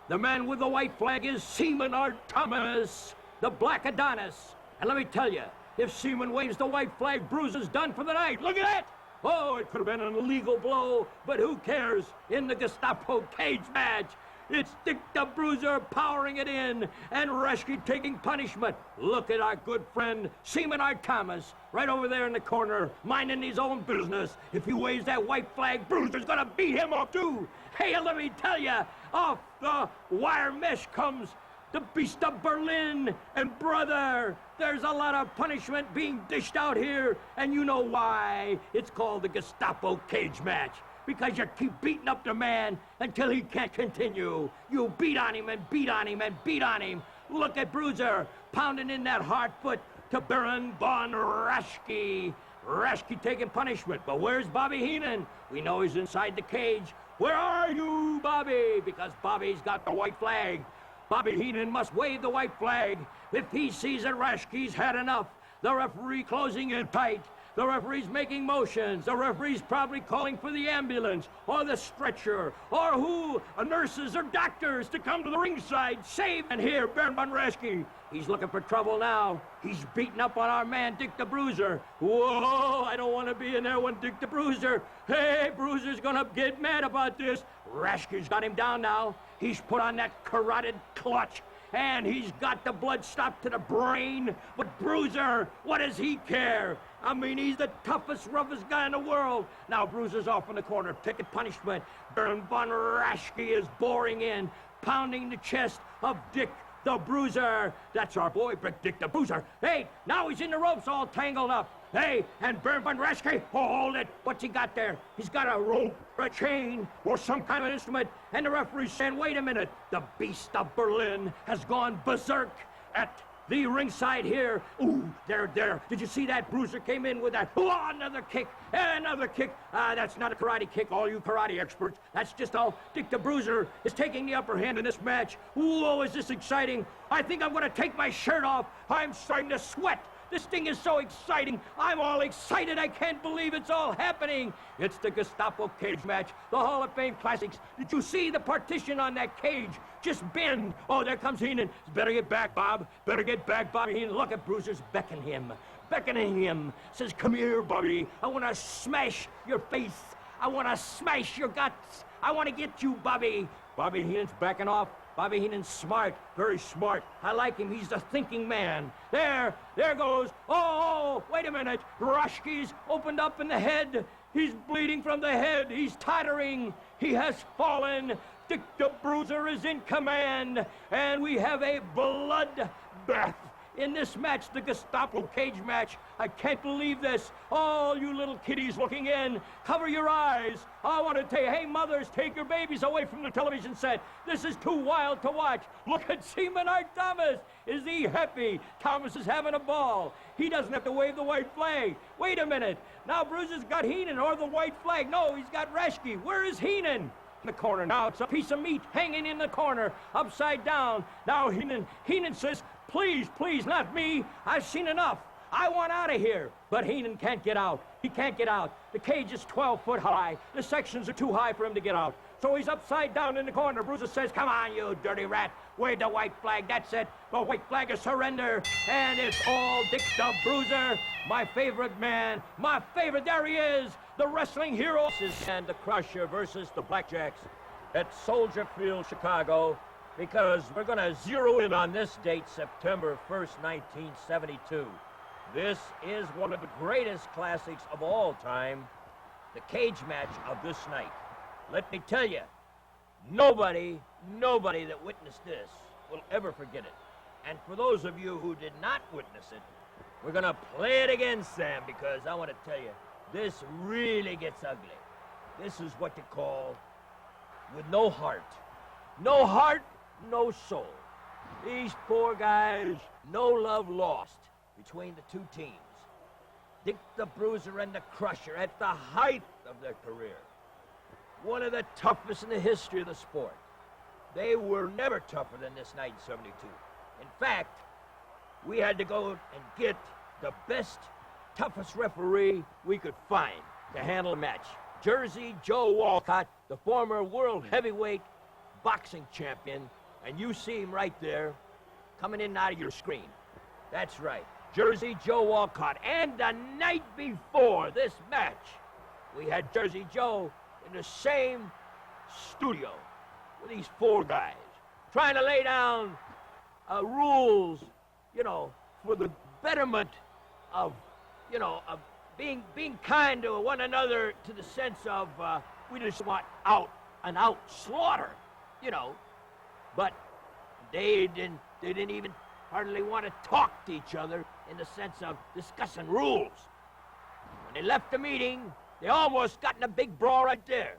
The man with the white flag is Seaman Thomas, the Black Adonis. And let me tell you, if Seaman waves the white flag, Bruiser's done for the night. Look at that! Oh, it could have been an illegal blow, but who cares? In the Gestapo cage match, it's Dick the Bruiser powering it in, and Raschke taking punishment. Look at our good friend, Seaman Thomas, right over there in the corner, minding his own business. If he waves that white flag, Bruiser's gonna beat him up too. Hey, let me tell you, off the wire mesh comes the Beast of Berlin, and brother, there's a lot of punishment being dished out here, and you know why. It's called the Gestapo cage match, because you keep beating up the man until he can't continue. You beat on him and beat on him and beat on him. Look at Bruiser pounding in that hard foot to Baron von Raschke. Raschke taking punishment, but where's Bobby Heenan? We know he's inside the cage. Where are you, Bobby? Because Bobby's got the white flag. Bobby Heenan must wave the white flag if he sees that Raschke's had enough. The referee closing in tight. The referee's making motions. The referee's probably calling for the ambulance or the stretcher or nurses or doctors to come to the ringside. Save. And here, Baron von Raschke. He's looking for trouble now. He's beating up on our man, Dick the Bruiser. Whoa, I don't want to be in there when Dick the Bruiser. Hey, Bruiser's gonna get mad about this. Raschke's got him down now. He's put on that carotid clutch, and he's got the blood stopped to the brain. But Bruiser, what does he care? I mean, he's the toughest, roughest guy in the world. Now Bruiser's off in the corner, taking punishment. Baron von Raschke is boring in, pounding the chest of Dick the Bruiser. That's our boy, Dick the Bruiser. Hey, now he's in the ropes all tangled up. Hey, and Baron von Raschke, hold it. What's he got there? He's got a rope, or a chain, or some kind of instrument. And the referee's saying, wait a minute. The Beast of Berlin has gone berserk at the ringside here. Ooh, there. Did you see that? Bruiser came in with that. Oh, another kick, another kick. That's not a karate kick, all you karate experts. That's just all. Dick the Bruiser is taking the upper hand in this match. Whoa, is this exciting? I think I'm going to take my shirt off. I'm starting to sweat. This thing is so exciting. I'm all excited. I can't believe it's all happening. It's the Gestapo cage match, the Hall of Fame Classics. Did you see the partition on that cage? Just bend. Oh, there comes Heenan. Better get back, Bob. Better get back, Bobby Heenan. Look at Bruiser's beckoning him. Says, come here, Bobby. I want to smash your face. I want to smash your guts. I want to get you, Bobby. Bobby Heenan's backing off. Bobby Heenan's smart, very smart. I like him. He's a thinking man. There goes. Oh, wait a minute. Raschke's opened up in the head. He's bleeding from the head. He's tottering. He has fallen. Dick the Bruiser is in command. And we have a bloodbath in this match, the Gestapo cage match. I can't believe this. All you little kiddies looking in, cover your eyes. I want to tell you, hey, mothers, take your babies away from the television set. This is too wild to watch. Look at Menacher Thomas. Is he happy? Thomas is having a ball. He doesn't have to wave the white flag. Wait a minute. Now Bruiser's got Heenan or the white flag. No, he's got Raschke. Where is Heenan? In the corner. Now it's a piece of meat hanging in the corner, upside down. Now Heenan says, please, please, not me. I've seen enough. I want out of here. But Heenan can't get out. He can't get out. The cage is 12 foot high. The sections are too high for him to get out. So he's upside down in the corner. Bruiser says, come on, you dirty rat. Wave the white flag. That's it. The white flag is surrender. And it's all Dick the Bruiser, my favorite man. My favorite. There he is. The wrestling hero. And the Crusher versus the BlackJacks at Soldier Field, Chicago. Because we're going to zero in on this date, September 1st, 1972. This is one of the greatest classics of all time, the cage match of this night. Let me tell you, nobody that witnessed this will ever forget it. And for those of you who did not witness it, we're going to play it again, Sam, because I want to tell you, this really gets ugly. This is what you call with no heart. No heart, no soul. These poor guys, no love lost between the two teams. Dick the Bruiser and the Crusher at the height of their career. One of the toughest in the history of the sport. They were never tougher than this night in 72. In fact, we had to go and get the best, toughest referee we could find to handle the match. Jersey Joe Wolcott, the former world heavyweight boxing champion, and you see him right there coming in and out of your screen. That's right, Jersey Joe Wolcott. And the night before this match, we had Jersey Joe in the same studio with these four guys, trying to lay down rules, for the betterment of, of being kind to one another, to the sense of we just want out slaughter, But they didn't even hardly want to talk to each other in the sense of discussing rules. When they left the meeting, they almost got in a big brawl right there.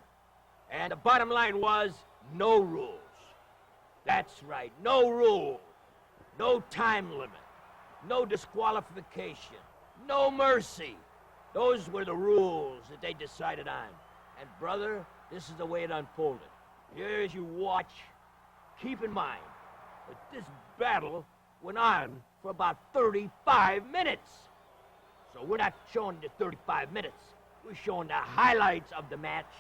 And the bottom line was, no rules. That's right, no rule. No time limit. No disqualification. No mercy. Those were the rules that they decided on. And brother, this is the way it unfolded. Here as you watch, keep in mind that this battle went on for about 35 minutes. So we're not showing the 35 minutes. We're showing the highlights of the match.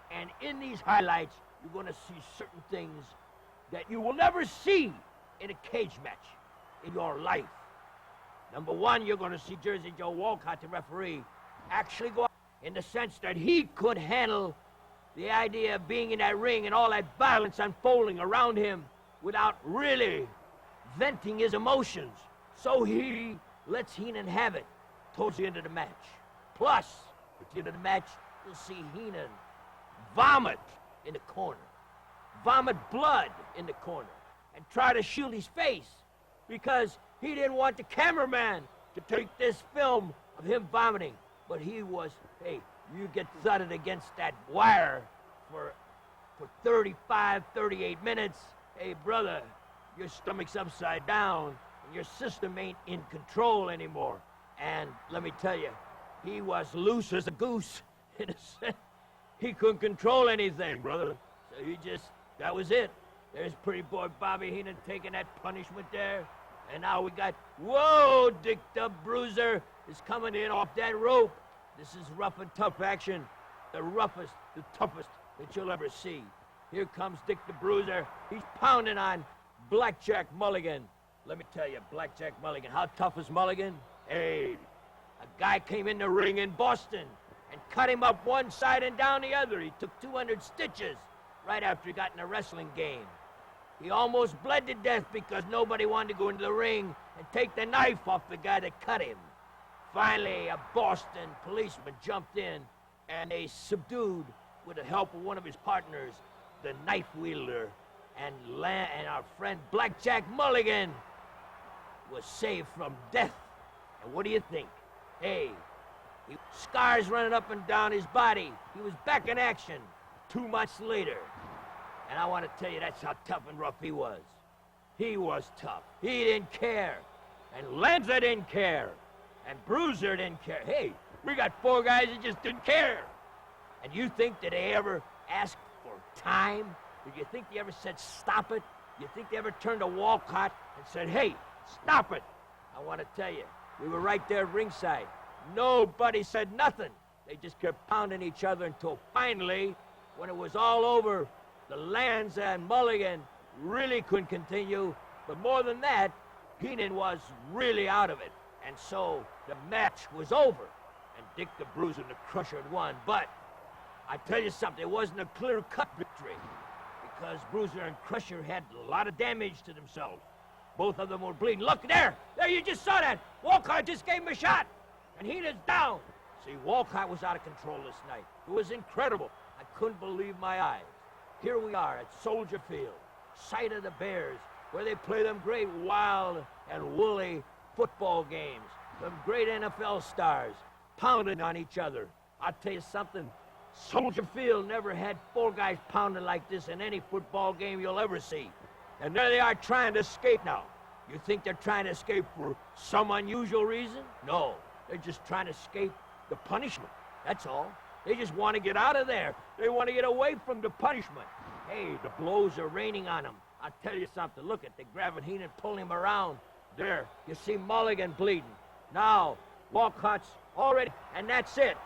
And in these highlights, you're going to see certain things that you will never see in a cage match in your life. Number one, you're going to see Jersey Joe Wolcott, the referee, actually go out in the sense that he could handle the idea of being in that ring and all that violence unfolding around him without really venting his emotions. So he lets Heenan have it towards the end of the match. Plus, at the end of the match, you'll see Heenan vomit in the corner, vomit blood in the corner, and try to shield his face because he didn't want the cameraman to take this film of him vomiting. But he was, hey, you get thudded against that wire for 35, 38 minutes. Hey, brother, your stomach's upside down and your system ain't in control anymore. And let me tell you, he was loose as a goose. In a sense. He couldn't control anything, brother. So that was it. There's pretty boy Bobby Heenan taking that punishment there. And now we got, whoa, Dick the Bruiser is coming in off that rope. This is rough and tough action. The roughest, the toughest that you'll ever see. Here comes Dick the Bruiser. He's pounding on Blackjack Mulligan. Let me tell you, Blackjack Mulligan, how tough is Mulligan? Hey, a guy came in the ring in Boston and cut him up one side and down the other. He took 200 stitches right after he got in a wrestling game. He almost bled to death because nobody wanted to go into the ring and take the knife off the guy that cut him. Finally, a Boston policeman jumped in and they subdued, with the help of one of his partners, the knife wielder, and our friend Blackjack Mulligan was saved from death. And what do you think? Hey, scars running up and down his body. He was back in action 2 months later. And I want to tell you, that's how tough and rough he was. He was tough. He didn't care. And Lanza didn't care. And Bruiser didn't care. Hey, we got 4 guys that just didn't care. And you think that they ever asked for time? Did you think they ever said, stop it? You think they ever turned to Wolcott and said, hey, stop it? I want to tell you, we were right there at ringside. Nobody said nothing. They just kept pounding each other until finally, when it was all over, the Lanza and Mulligan really couldn't continue. But more than that, Heenan was really out of it. And so the match was over. And Dick the Bruiser and the Crusher had won. But I tell you something, it wasn't a clear-cut victory. Because Bruiser and Crusher had a lot of damage to themselves. Both of them were bleeding. Look, there! There, you just saw that! Wolcott just gave him a shot! And Heenan's down! See, Wolcott was out of control this night. It was incredible. I couldn't believe my eyes. Here we are at Soldier Field, site of the Bears, where they play them great wild and woolly football games. Them great NFL stars pounding on each other. I'll tell you something, Soldier Field never had 4 guys pounding like this in any football game you'll ever see. And there they are trying to escape now. You think they're trying to escape for some unusual reason? No, they're just trying to escape the punishment. That's all. They just want to get out of there. They want to get away from the punishment. Hey, the blows are raining on them. I'll tell you something. Look at, they're grabbing Heenan, pulling him around. There, you see Mulligan bleeding. Now, Wolcott's already, and that's it.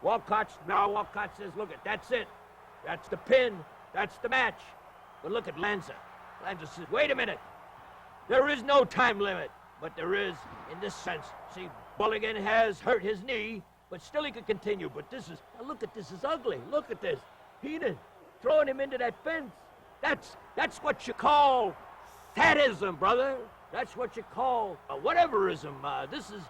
Wolcott says, look at, that's it. That's the pin. That's the match. But look at Lanza. Lanza says, wait a minute. There is no time limit. But there is, in this sense. See, Mulligan has hurt his knee, but still he could continue. But this is, now look at this, is ugly. Look at this. Heenan throwing him into that fence. That's what you call sadism, brother. That's what you call whateverism. This is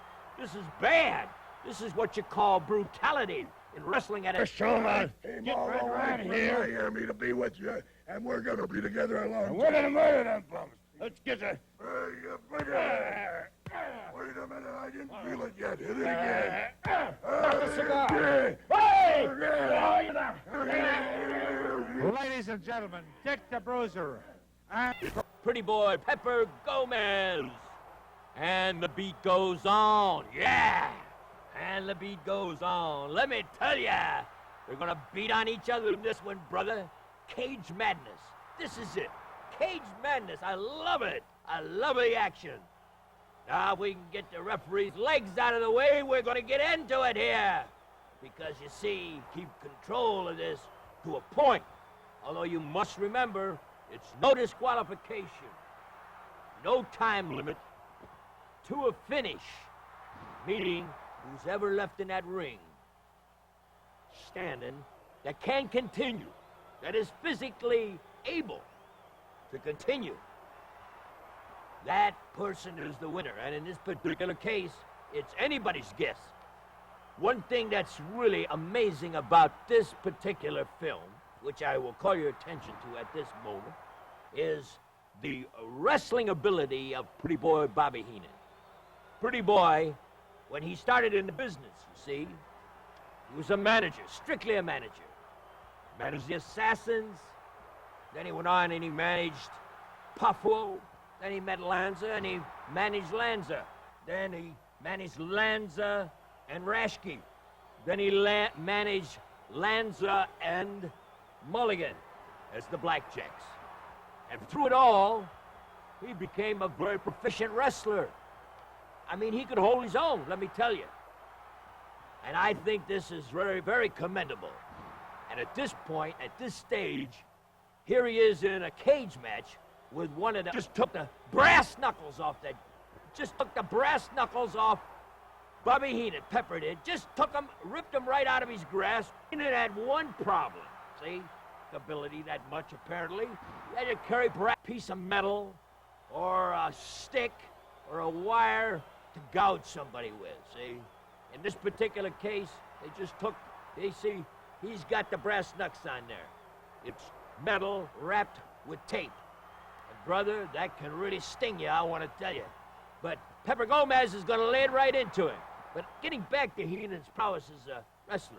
bad. This is what you call brutality in wrestling at a showman. Hey, Get right around here. I am me to be with you, and we're gonna be together a long time. We're gonna murder them bums. Let's get the... Wait a minute, I didn't feel it yet. Hit it again. Ladies and gentlemen, Dick the Bruiser and Pretty boy Pepper Gomez. And the beat goes on. Yeah! And the beat goes on. Let me tell ya, they're gonna beat on each other in this one, brother. Cage madness. This is it. Cage madness. I love it. I love the action. Now, if we can get the referee's legs out of the way, we're gonna get into it here. Because you see, keep control of this to a point. Although you must remember, it's no disqualification, no time limit, to a finish, meaning who's ever left in that ring standing that can continue, that is physically able to continue, that person is the winner. And in this particular case, it's anybody's guess. One thing that's really amazing about this particular film, which I will call your attention to at this moment, is the wrestling ability of Pretty Boy Bobby Heenan. Pretty Boy, when he started in the business, you see, he was a manager, strictly a manager. Managed the Assassins, then he went on and he managed Puffo, then he met Lanza and he managed Lanza. Then he managed Lanza and Raschke. Then he managed Lanza and Mulligan as the BlackJacks. And through it all, he became a very proficient wrestler. I mean, he could hold his own, let me tell you. And I think this is very, very commendable. And at this point, at this stage, here he is in a cage match with one of the... Just took the brass knuckles off that... Just took the brass knuckles off Bobby Heenan, Pepper did. Just took him, ripped him right out of his grasp. Heenan had one problem, see? Ability that much, apparently. He had to carry a piece of metal or a stick or a wire to gouge somebody with, see? In this particular case, they just took... They see, he's got the brass knucks on there. It's metal wrapped with tape. And brother, that can really sting you, I want to tell you. But Pepper Gomez is going to lay it right into him. But getting back to Heenan's prowess as a wrestler,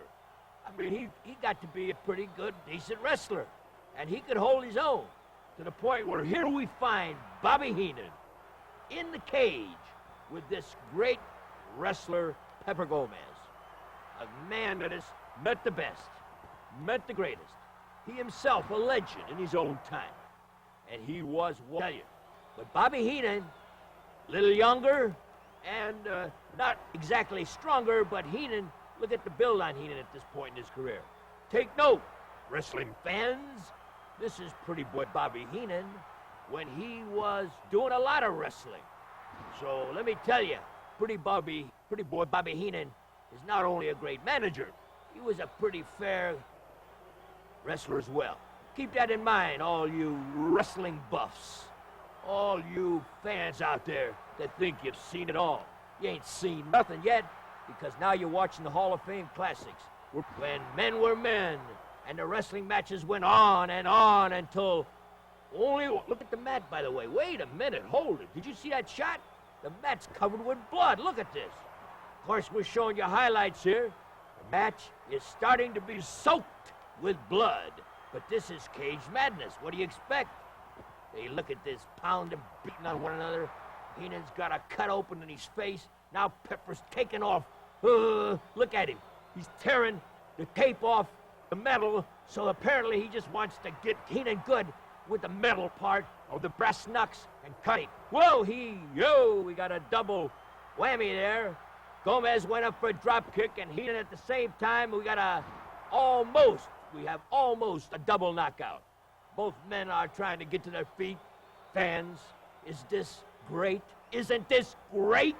I mean, he got to be a pretty good, decent wrestler. And he could hold his own to the point where here we find Bobby Heenan in the cage with this great wrestler, Pepper Gomez. A man that has met the best, met the greatest. He himself a legend in his own time. And he was, what I tell you. But Bobby Heenan, a little younger and not exactly stronger, but Heenan, look at the build on Heenan at this point in his career. Take note, wrestling fans, this is Pretty Boy Bobby Heenan when he was doing a lot of wrestling. So let me tell you, Pretty Boy Bobby Heenan is not only a great manager, he was a pretty fair wrestler as well. Keep that in mind, all you wrestling buffs. All you fans out there that think you've seen it all. You ain't seen nothing yet, because now you're watching the Hall of Fame Classics, when men were men, and the wrestling matches went on until only... Look at the mat, by the way. Wait a minute, hold it. Did you see that shot? The mat's covered with blood. Look at this. Of course, we're showing you highlights here. The match is starting to be soaked with blood. But this is cage madness. What do you expect? Hey, look at this, pounding, beating on one another. Heenan's got a cut open in his face. Now Pepper's taking off. Look at him. He's tearing the tape off the metal, so apparently he just wants to get Heenan good with the metal part of the brass knucks and cut him. Whoa, we got a double whammy there. Gomez went up for a drop kick, and Heenan at the same time, we have almost a double knockout. Both men are trying to get to their feet. Fans, is this great? Isn't this great?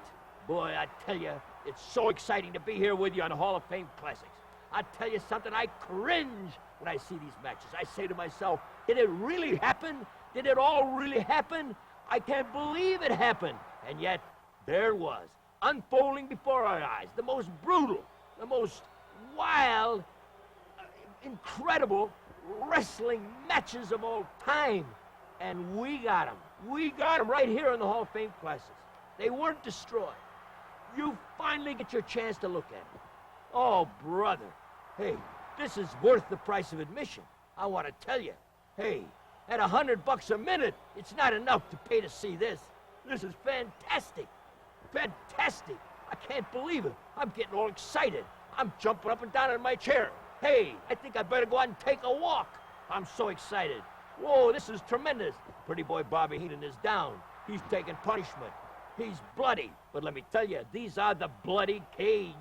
Boy, I tell you, it's so exciting to be here with you on the Hall of Fame Classics. I tell you something, I cringe when I see these matches. I say to myself, did it really happen? Did it all really happen? I can't believe it happened. And yet, there it was, unfolding before our eyes, the most brutal, the most wild, incredible wrestling matches of all time. And we got them. We got them right here in the Hall of Fame Classics. They weren't destroyed. You finally get your chance to look at them. Oh, brother. Hey, this is worth the price of admission. I want to tell you. Hey, at $100 a minute, it's not enough to pay to see this. This is fantastic. Fantastic. I can't believe it. I'm getting all excited. I'm jumping up and down in my chair. Hey, I think I better go out and take a walk. I'm so excited. Whoa, this is tremendous. Pretty Boy Bobby Heenan is down. He's taking punishment. He's bloody. But let me tell you, these are the bloody cage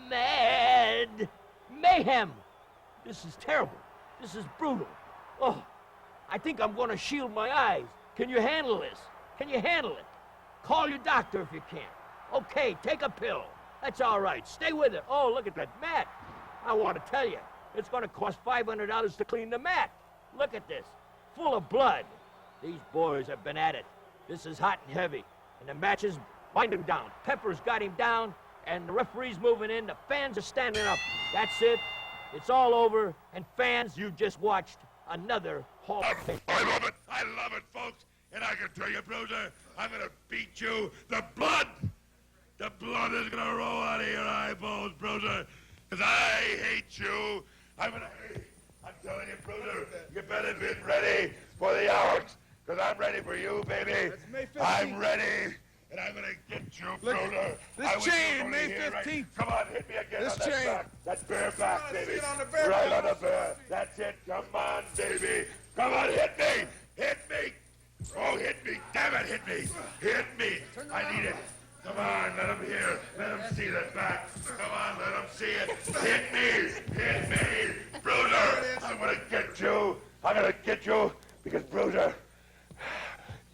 mad mayhem. This is terrible. This is brutal. Oh, I think I'm going to shield my eyes. Can you handle this? Can you handle it? Call your doctor if you can. Okay, take a pill. That's all right. Stay with it. Oh, look at that mat. I want to tell you, it's going to cost $500 to clean the mat. Look at this, full of blood. These boys have been at it. This is hot and heavy, and the match is winding down. Pepper's got him down, and the referee's moving in. The fans are standing up. That's it. It's all over, and fans, you just watched another Hall of Fame. I love it, folks. And I can tell you, Bruiser, I'm going to beat you. The blood is going to roll out of your eyeballs, Bruiser. Because I hate you. I'm telling you, Bruiser, you better be ready for the hours. Because I'm ready for you, baby. I'm ready. And I'm going to get you, Bruiser. This chain, May 15th. Right. Come on, hit me again This on that chain. back. That bare back, baby. Get on the bare right on the bare. That's it. Come on, baby. Come on, hit me. Hit me. Oh, hit me. Damn it, hit me. Hit me. I need it. Come on, let him hear. Let him see the back. Come on, let him see it. Hit me. Hit me. Bruiser, I'm going to get you. I'm going to get you because, Bruiser,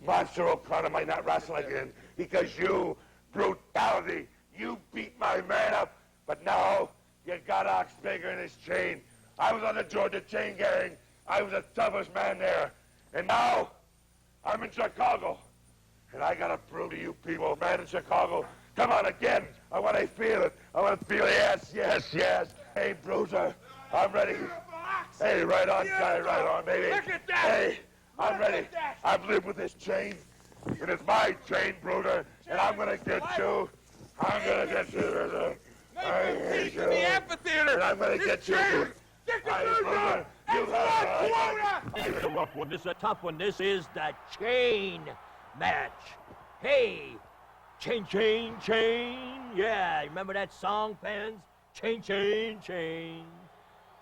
Monster O'Connor might not wrestle again because you, brutality, you beat my man up. But now you got Oxbaker in his chain. I was on the Georgia chain gang. I was the toughest man there. And now I'm in Chicago. And I gotta prove to you people, man in Chicago, come on again. I want to feel it. I want to feel it. Yes, yes, yes. Hey, Bruiser, I'm ready. Hey, right on, guy, right on, baby. Look at that. Hey, I'm ready. I've lived with this chain. And it's my chain, Bruiser. And I'm gonna get you. I'm gonna get you, Bruiser. I hate you. The amphitheater. And I'm gonna get you. Get the Hey, Bruiser. Bruiser, you have This is a rough one. This is a tough one. This is the chain match. Hey, chain, chain, chain. Yeah, remember that song, fans? Chain, chain, chain.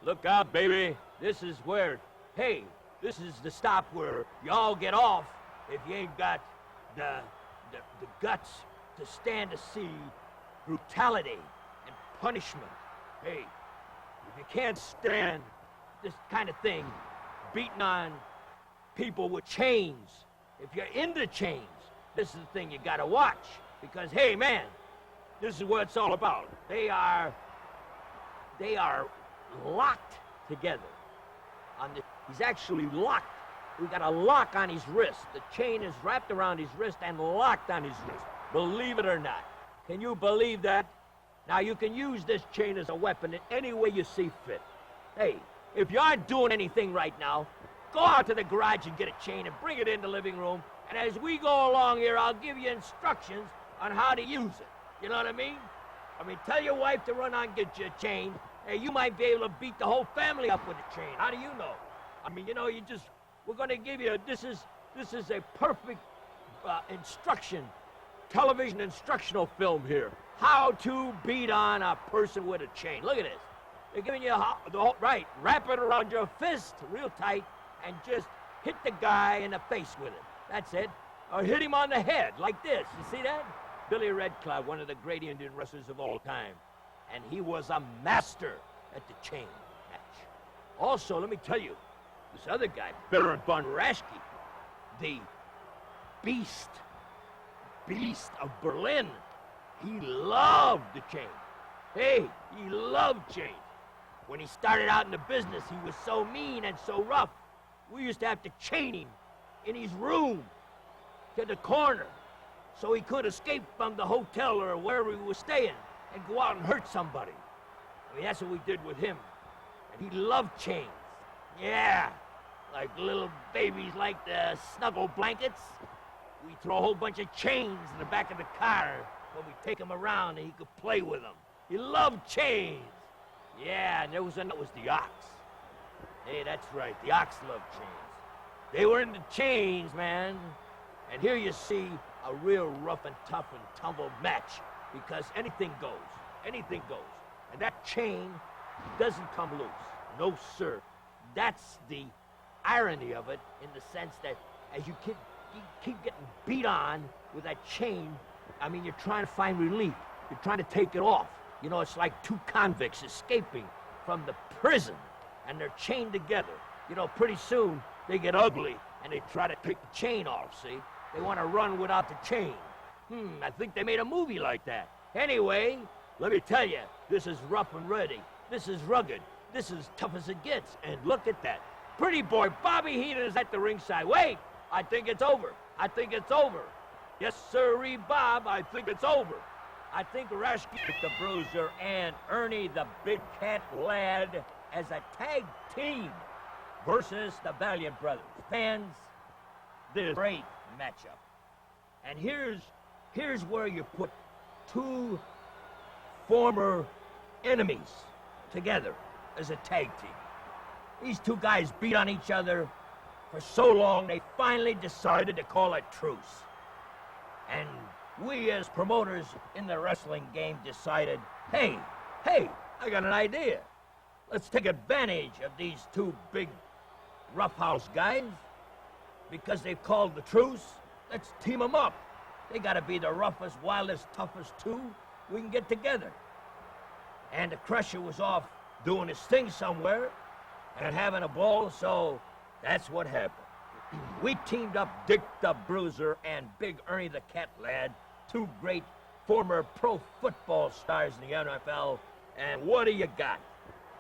Look out, baby. This is where, hey, this is the stop where y'all get off if you ain't got the guts to stand to see brutality and punishment. Hey, if you can't stand this kind of thing, beating on people with chains, if you're into chains, this is the thing you gotta watch. Because, hey, man, this is what it's all about. They are locked together. He's actually locked. We got a lock on his wrist. The chain is wrapped around his wrist and locked on his wrist. Believe it or not. Can you believe that? Now, you can use this chain as a weapon in any way you see fit. Hey, if you aren't doing anything right now, go out to the garage and get a chain and bring it in the living room. And as we go along here, I'll give you instructions on how to use it. You know what I mean? Tell your wife to run out and get you a chain. Hey, you might be able to beat the whole family up with a chain. How do you know? We're going to give you, this is a perfect television instructional film here. How to beat on a person with a chain. Look at this. They're giving you right, wrap it around your fist real tight and just hit the guy in the face with it. That's it. Or hit him on the head like this. You see that? Billy Red Cloud, one of the great Indian wrestlers of all time. And he was a master at the chain match. Also, let me tell you, this other guy, Baron von Raschke, the beast of Berlin, he loved the chain. Hey, he loved chains. When he started out in the business, he was so mean and so rough. We used to have to chain him in his room to the corner so he could escape from the hotel or wherever he was staying and go out and hurt somebody. That's what we did with him. And he loved chains. Yeah, like little babies like the snuggle blankets. We throw a whole bunch of chains in the back of the car when we take him around and he could play with them. He loved chains. Yeah, and that was the ox. Hey, that's right, the ox loved chains. They were into chains, man. And here you see a real rough and tough and tumble match because anything goes. Anything goes. And that chain doesn't come loose. No, sir. That's the irony of it in the sense that as you keep getting beat on with that chain, you're trying to find relief. You're trying to take it off. You know, it's like two convicts escaping from the prison and they're chained together. You know, pretty soon they get ugly and they try to take the chain off, see? They want to run without the chain. I think they made a movie like that. Anyway, let me tell you, this is rough and ready. This is rugged. This is tough as it gets. And look at that. Pretty boy Bobby Heenan is at the ringside. Wait, I think it's over. I think it's over. Yes, sirree, Bob, I think it's over. I think Raschke, the Bruiser, and Ernie, the Big Cat Lad, as a tag team versus the Valiant brothers. Fans, this great matchup. And here's where you put two former enemies together as a tag team. These two guys beat on each other for so long, they finally decided to call a truce. And we as promoters in the wrestling game decided, hey, I got an idea. Let's take advantage of these two big roughhouse guys because they've called the truce? Let's team them up. They gotta be the roughest, wildest, toughest two we can get together. And the Crusher was off doing his thing somewhere and having a ball, so that's what happened. We teamed up Dick the Bruiser and Big Ernie the Cat Lad, two great former pro football stars in the NFL, and what do you got?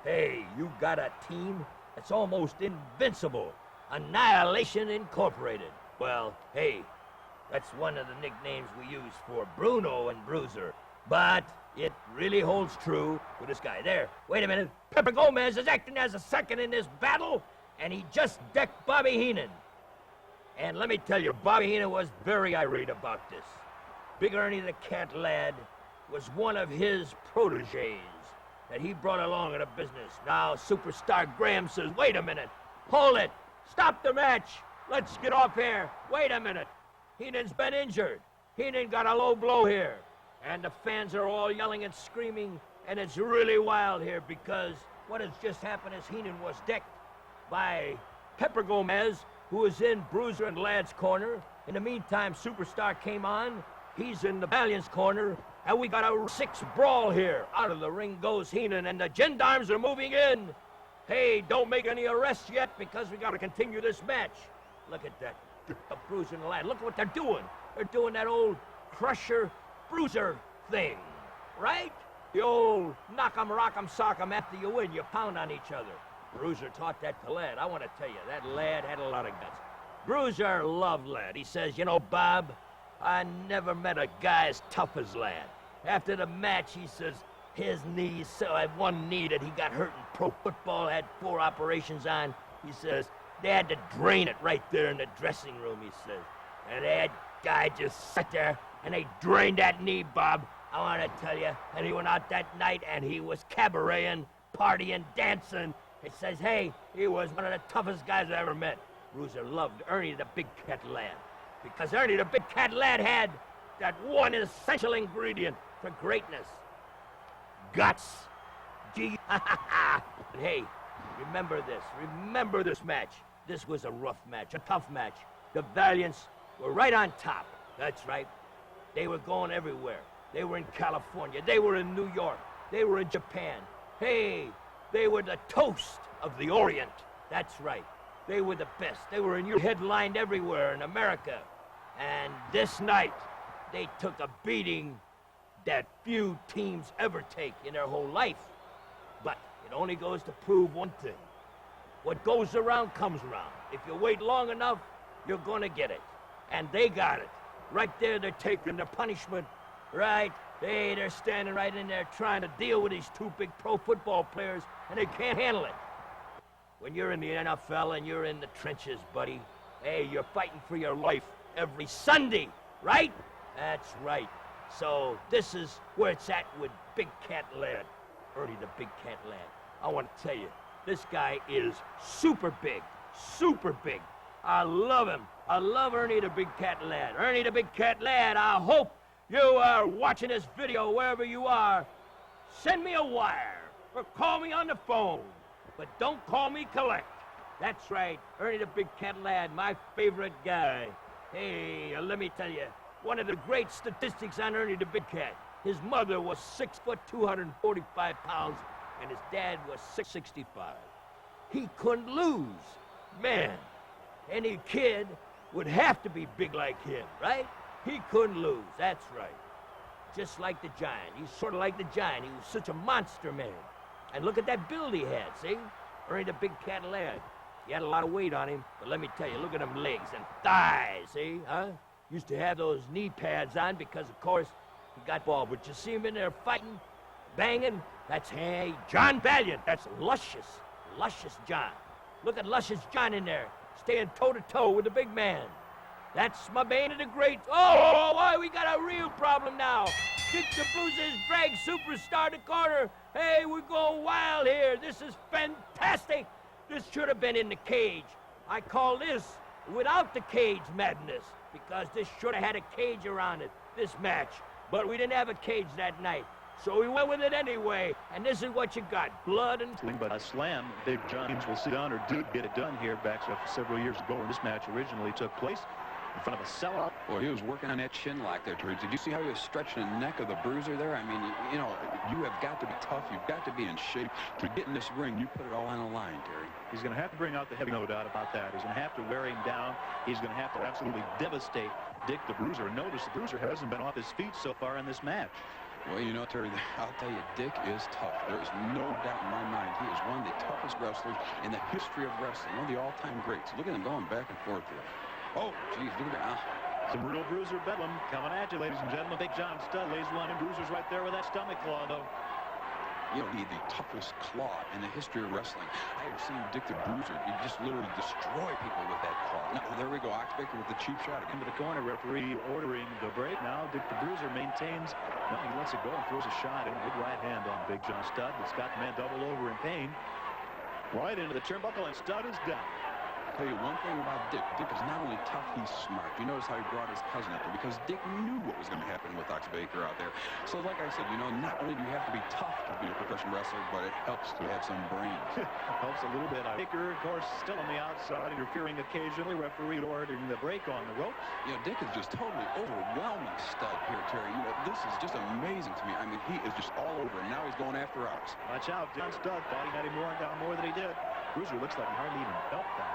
Hey, you got a team that's almost invincible. Annihilation Incorporated. Well, hey, that's one of the nicknames we use for Bruno and Bruiser. But it really holds true with this guy. There, wait a minute. Pepper Gomez is acting as a second in this battle, and he just decked Bobby Heenan. And let me tell you, Bobby Heenan was very irate about this. Big Ernie the Cat Lad was one of his proteges that he brought along in the business. Now, superstar Graham says, wait a minute, hold it, stop the match, let's get off here. Wait a minute, Heenan's been injured. Heenan got a low blow here. And the fans are all yelling and screaming, and it's really wild here because what has just happened is Heenan was decked by Pepper Gomez, who was in Bruiser and Lad's corner. In the meantime, Superstar came on. He's in the Valiant's corner, and we got a 6 brawl here. Out of the ring goes Heenan, and the gendarmes are moving in. Hey, don't make any arrests yet because we got to continue this match. Look at that, the Bruiser and Lad. Look what they're doing. They're doing that old Crusher Bruiser thing, right? The old knock 'em, rock 'em, sock 'em, after you win, you pound on each other. Bruiser taught that to Lad. I want to tell you, that Lad had a lot of guts. Bruiser loved Lad. He says, you know, Bob, I never met a guy as tough as Lad. After the match, he says, his knees, so I had one knee that he got hurt in pro football, had 4 operations on. He says, they had to drain it right there in the dressing room, he says. And that guy just sat there, and they drained that knee, Bob. I want to tell you, and he went out that night, and he was cabareting, partying, dancing. It says, hey, he was one of the toughest guys I ever met. Bruiser loved Ernie the Big Cat Lad, because Ernie the Big Cat Lad had that one essential ingredient for greatness. Guts. G. Hey, remember this. Remember this match. This was a rough match, a tough match. The Valiants were right on top. That's right. They were going everywhere. They were in California. They were in New York. They were in Japan. Hey, they were the toast of the Orient. That's right. They were the best. They were headlined everywhere in America. And this night, they took a beating that few teams ever take in their whole life. But it only goes to prove one thing. What goes around comes around. If you wait long enough, you're gonna get it. And they got it. Right there, they're taking their punishment. Right? They're standing right in there trying to deal with these 2 big pro football players, and they can't handle it. When you're in the NFL and you're in the trenches, buddy, hey, you're fighting for your life every Sunday, right? That's right. So this is where it's at with Big Cat Lad, Ernie the Big Cat Lad. I want to tell you, this guy is super big, super big. I love him. I love Ernie the Big Cat Lad. Ernie the Big Cat Lad, I hope you are watching this video wherever you are. Send me a wire or call me on the phone, but don't call me collect. That's right, Ernie the Big Cat Lad, my favorite guy. Hey, let me tell you, one of the great statistics on Ernie the Big Cat. His mother was 6 foot 245 pounds, and his dad was 6'65". He couldn't lose. Man, any kid would have to be big like him, right? He couldn't lose, that's right. Just like the Giant. He's sort of like the Giant. He was such a monster man. And look at that build he had, see? Ernie the Big Cat Lad. He had a lot of weight on him, but let me tell you, look at them legs and thighs, see? Huh? Used to have those knee pads on because, of course, he got ball. But you see him in there fighting, banging? That's, hey, John Valiant. That's Luscious John. Look at Luscious John in there, staying toe-to-toe with the big man. That's my Bane of the Great. Oh, why, we got a real problem now. Dick the Bruiser's drag Superstar to corner. Hey, we're going wild here. This is fantastic. This should have been in the cage. I call this without the cage madness, because this should have had a cage around it, this match. But we didn't have a cage that night. So he went with it anyway. And this is what you got, blood and... But a slam, Big John will sit down or did get it done here back several years ago when this match originally took place in front of a sellout. Boy, he was working on that chin lock there, Terry. Did you see how he was stretching the neck of the Bruiser there? I mean, you know, you have got to be tough. You've got to be in shape to get in this ring. You put it all on the line, Terry. He's going to have to bring out the heavy, no doubt about that. He's going to have to wear him down. He's going to have to absolutely devastate Dick the Bruiser. Notice the Bruiser hasn't been off his feet so far in this match. Well, you know, Terry, I'll tell you, Dick is tough. There is no doubt in my mind. He is one of the toughest wrestlers in the history of wrestling. One of the all-time greats. Look at him going back and forth here. Oh, geez, look at that. Some real Bruiser bedlam coming at you, ladies and gentlemen. Big John Studd lays one in. Bruiser's right there with that stomach claw, though. You know, the toughest claw in the history of wrestling. I have seen Dick the Bruiser. He just literally destroy people with that claw. Now, there we go. Oxbaker with the cheap shot. Into the corner, referee ordering the break. Now, Dick the Bruiser maintains. No, he lets it go and throws a shot in. Big right hand on Big John Studd. It's got the man double over in pain. Right into the turnbuckle, and Studd is down. I'll tell you one thing about Dick. Dick is not only tough, he's smart. You notice how he brought his cousin up there because Dick knew what was going to happen with Oxbaker out there. So like I said, you know, not only do you have to be tough to be a professional wrestler, but it helps to have some brains. Helps a little bit. Baker, of course, still on the outside, interfering occasionally. Referee ordering the break on the ropes. You know, Dick is just totally overwhelming Studd here, Terry. You know, this is just amazing to me. I mean, he is just all over, and now he's going after us. Watch out, John Studd thought he had him worn down more than he did. Bruiser looks like he hardly even felt that.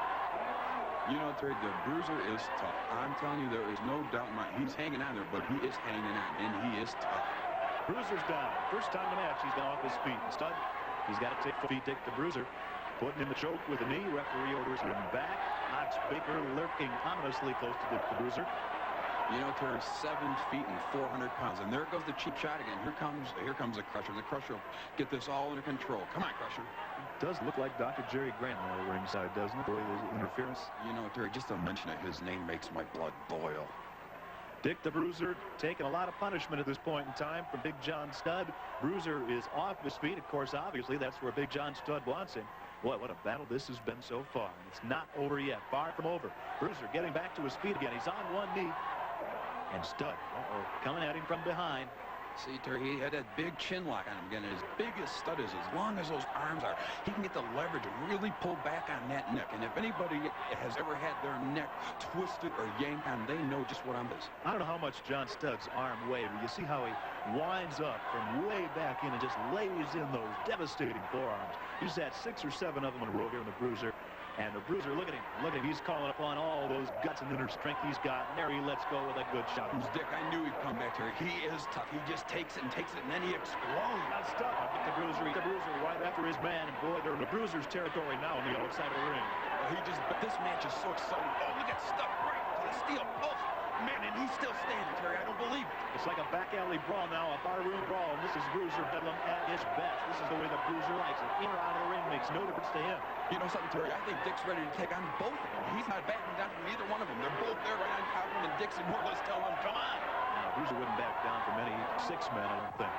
You know, Terry, the Bruiser is tough. I'm telling you, there is no doubt in my mind. He's hanging on there, but he is hanging on, and he is tough. Bruiser's down. First time in the match, he's been off his feet. Studd, he's got to take feet, Dick the Bruiser. Putting in the choke with a knee. Referee orders him back. Oxbaker lurking ominously close to Dick the Bruiser. You know, Terry, 7 feet and 400 pounds. And there goes the cheap shot again. Here comes the Crusher. The Crusher will get this all under control. Come on, Crusher. Does look like Dr. Jerry Grant on the ringside, doesn't it? Boy, there's interference. You know, Terry, just to mention it, his name makes my blood boil. Dick the Bruiser taking a lot of punishment at this point in time from Big John Studd. Bruiser is off his feet. Of course, obviously, that's where Big John Studd wants him. Boy, what a battle this has been so far. It's not over yet. Far from over. Bruiser getting back to his feet again. He's on one knee. And Studd, coming at him from behind. See, Terry, he had that big chin lock on him again. And as big as Studd is, as long as those arms are, he can get the leverage and really pull back on that neck. And if anybody has ever had their neck twisted or yanked on, they know just what I'm this. I don't know how much John Studd's arm weighed, but you see how he winds up from way back in and just lays in those devastating forearms. He's had 6 or 7 of them in a row here in the Bruiser. And the Bruiser, look at him. Look at him. He's calling upon all those guts and inner strength he's got. And there he lets go with a good shot. Dick, I knew he'd come back here. He is tough. He just takes it, and then he explodes. Not stuck. The Bruiser right after his man. And boy, they're in the Bruiser's territory now on the outside of the ring. This match is so exciting. Oh, look at Stuck right to the steel post. Man, and he's still standing, Terry. I don't believe it. It's like a back alley brawl now, a barroom brawl. And this is Bruiser Bedlam at his best. This is the way the Bruiser likes it. In or out of the ring makes no difference to him. You know something, Terry? I think Dick's ready to take on both of them. He's not backing down from either one of them. They're both there right on top of him, and Dick's more or less telling him, come on. Now, Bruiser wouldn't back down from any 6 men, I don't think.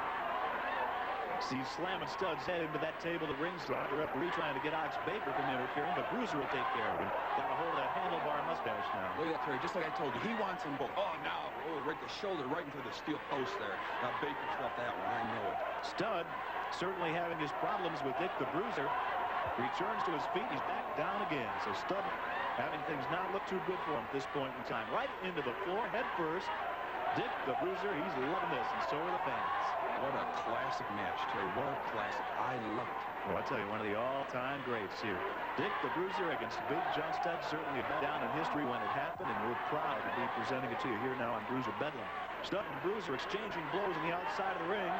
See, slamming Studd's head into that table at ringside. The referee trying to get Oxbaker from interfering, but Bruiser will take care of him. Got a hold of that handlebar mustache now. Look at that, Terry. Just like I told you, he wants them both. Oh, now, right the shoulder, right into the steel post there. Now, Baker felt that one. I know it. Studd certainly having his problems with Dick the Bruiser. Returns to his feet. He's back down again. So Studd having things not look too good for him at this point in time. Right into the floor, head first. Dick the Bruiser, he's loving this, and so are the fans. What a classic match, Terry. What a classic. I love it. Well, I'll tell you, one of the all-time greats here. Dick the Bruiser against Big John Studd, certainly a down in history when it happened, and we're proud to be presenting it to you here now on Bruiser Bedlam. Studd and Bruiser exchanging blows on the outside of the ring.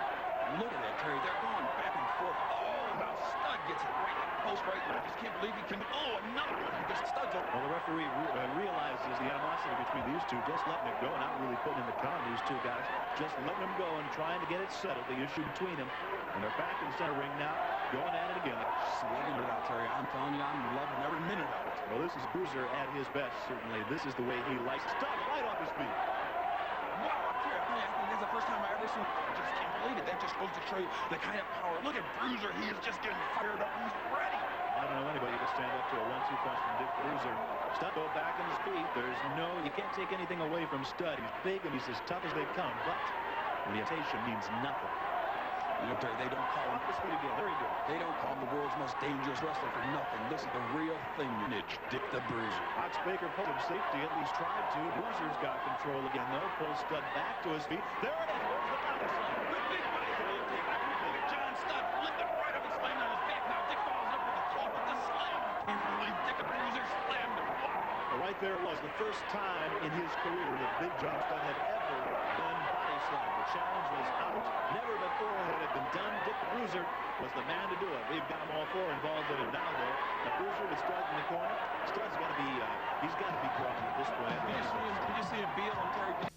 Look at that, Terry. They're going back and forth. Oh, now Studd gets it right in the post right now. I just can't believe he can. Oh, another one. Because Studd's over. Well, the referee realizes the animosity between these two, just letting it go, not really putting in the count on these two guys, just letting them go and trying to get it settled, the issue between them. And they're back in the center ring now, going at it again. Sweating it out, Terry. I'm telling you, I'm loving every minute of it. Well, this is Bruiser at his best, certainly. This is the way he likes it. Studd right off his feet. Wow, Terry, I think that's the first time I ever seen. I just can't believe it. That just goes to show you the kind of power. Look at Bruiser. He is just getting fired up. He's ready. I don't know anybody who can stand up to a 1-2 punch from Dick Bruiser. Studd go back on his feet. You can't take anything away from Studd. He's big and he's as tough as they come, but reputation means nothing. You know, Terry, they don't call him. That's pretty good. Very good. They don't call him the world's most dangerous wrestler for nothing. This is the real thing, Mitch. Dick the Bruiser. Ox Baker pulled him safety, at least tried to. Bruiser's got control again, though. Pulls Stud back to his feet. There it is. There's the body slam. Good big body slam. John Stud lifted right up and slammed on his back. Now Dick follows up with the kick with the slam. Kimberly, Dick the Bruiser slammed him. Well, right there it was. The first time in his career that Big John Stud had ever done body slam. The challenge was out. Never before had it been done. Dick the Bruiser was the man to do it. We've got them all four involved in it now, though. The Bruiser with Stud in the corner. Stud's got to be, he's got to be caught at this point. Did you see him Beal and Terry?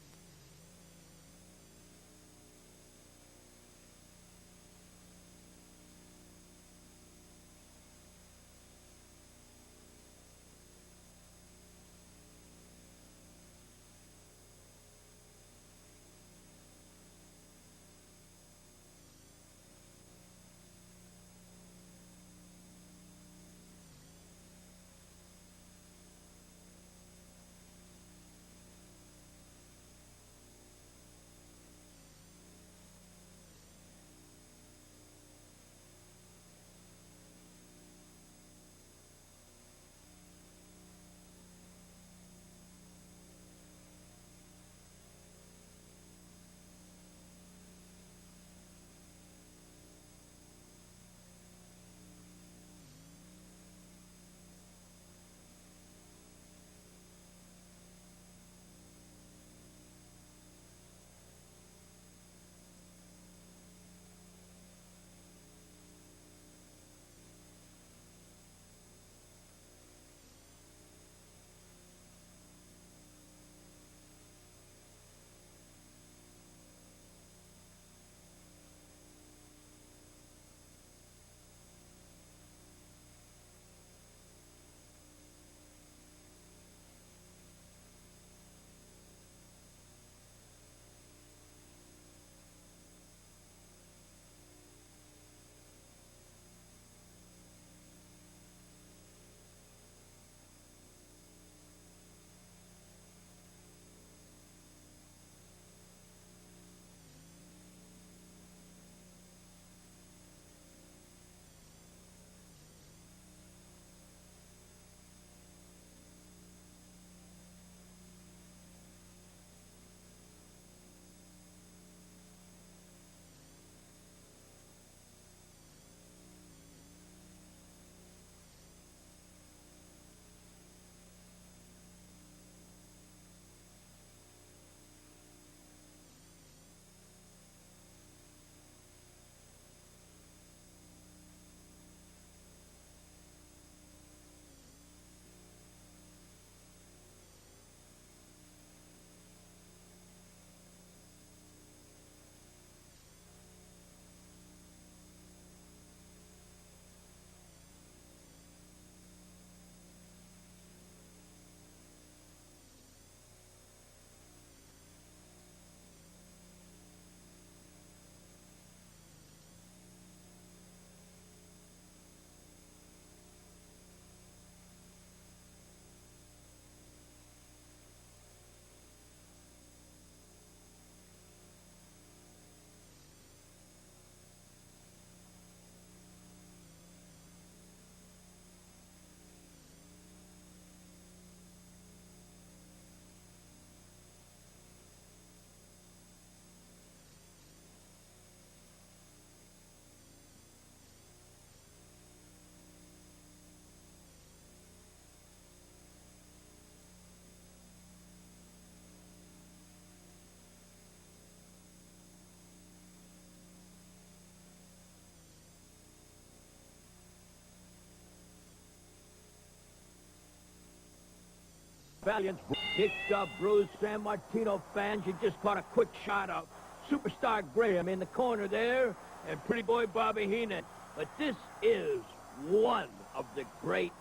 Valiant, Dick the Bruiser, Sammartino fans, you just caught a quick shot of Superstar Graham in the corner there, and Pretty Boy Bobby Heenan. But this is one of the great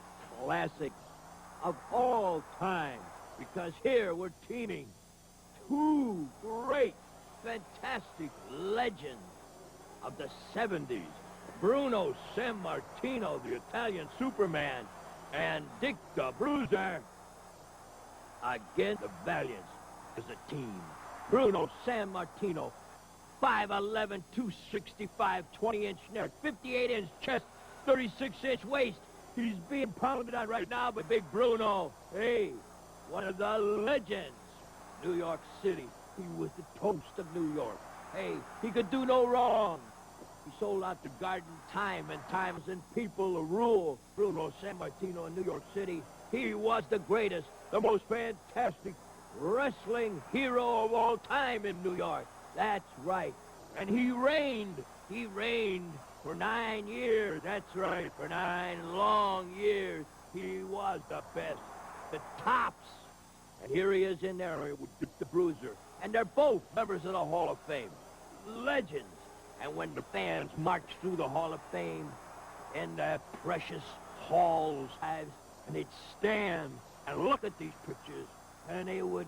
classics of all time, because here we're teaming two great, fantastic legends of the 70s. Bruno Sammartino, the Italian Superman, and Dick the Bruiser. Again, the Valiants is a team. Bruno Sammartino 5'11", 265, 20-inch neck, 58-inch chest, 36-inch waist. He's being pounded on right now by Big Bruno. Hey, one of the legends. New York City. He was the toast of New York. Hey, he could do no wrong. He sold out the Garden time and times and people rule. Bruno Sammartino in New York City. He was the greatest, the most fantastic wrestling hero of all time in New York. That's right. And he reigned. He reigned for 9 years. That's right, for 9 long years. He was the best, the tops. And here he is in there with the Bruiser. And they're both members of the Hall of Fame. Legends. And when the fans march through the Hall of Fame in their precious halls, and they'd stand and look at these pictures, and they would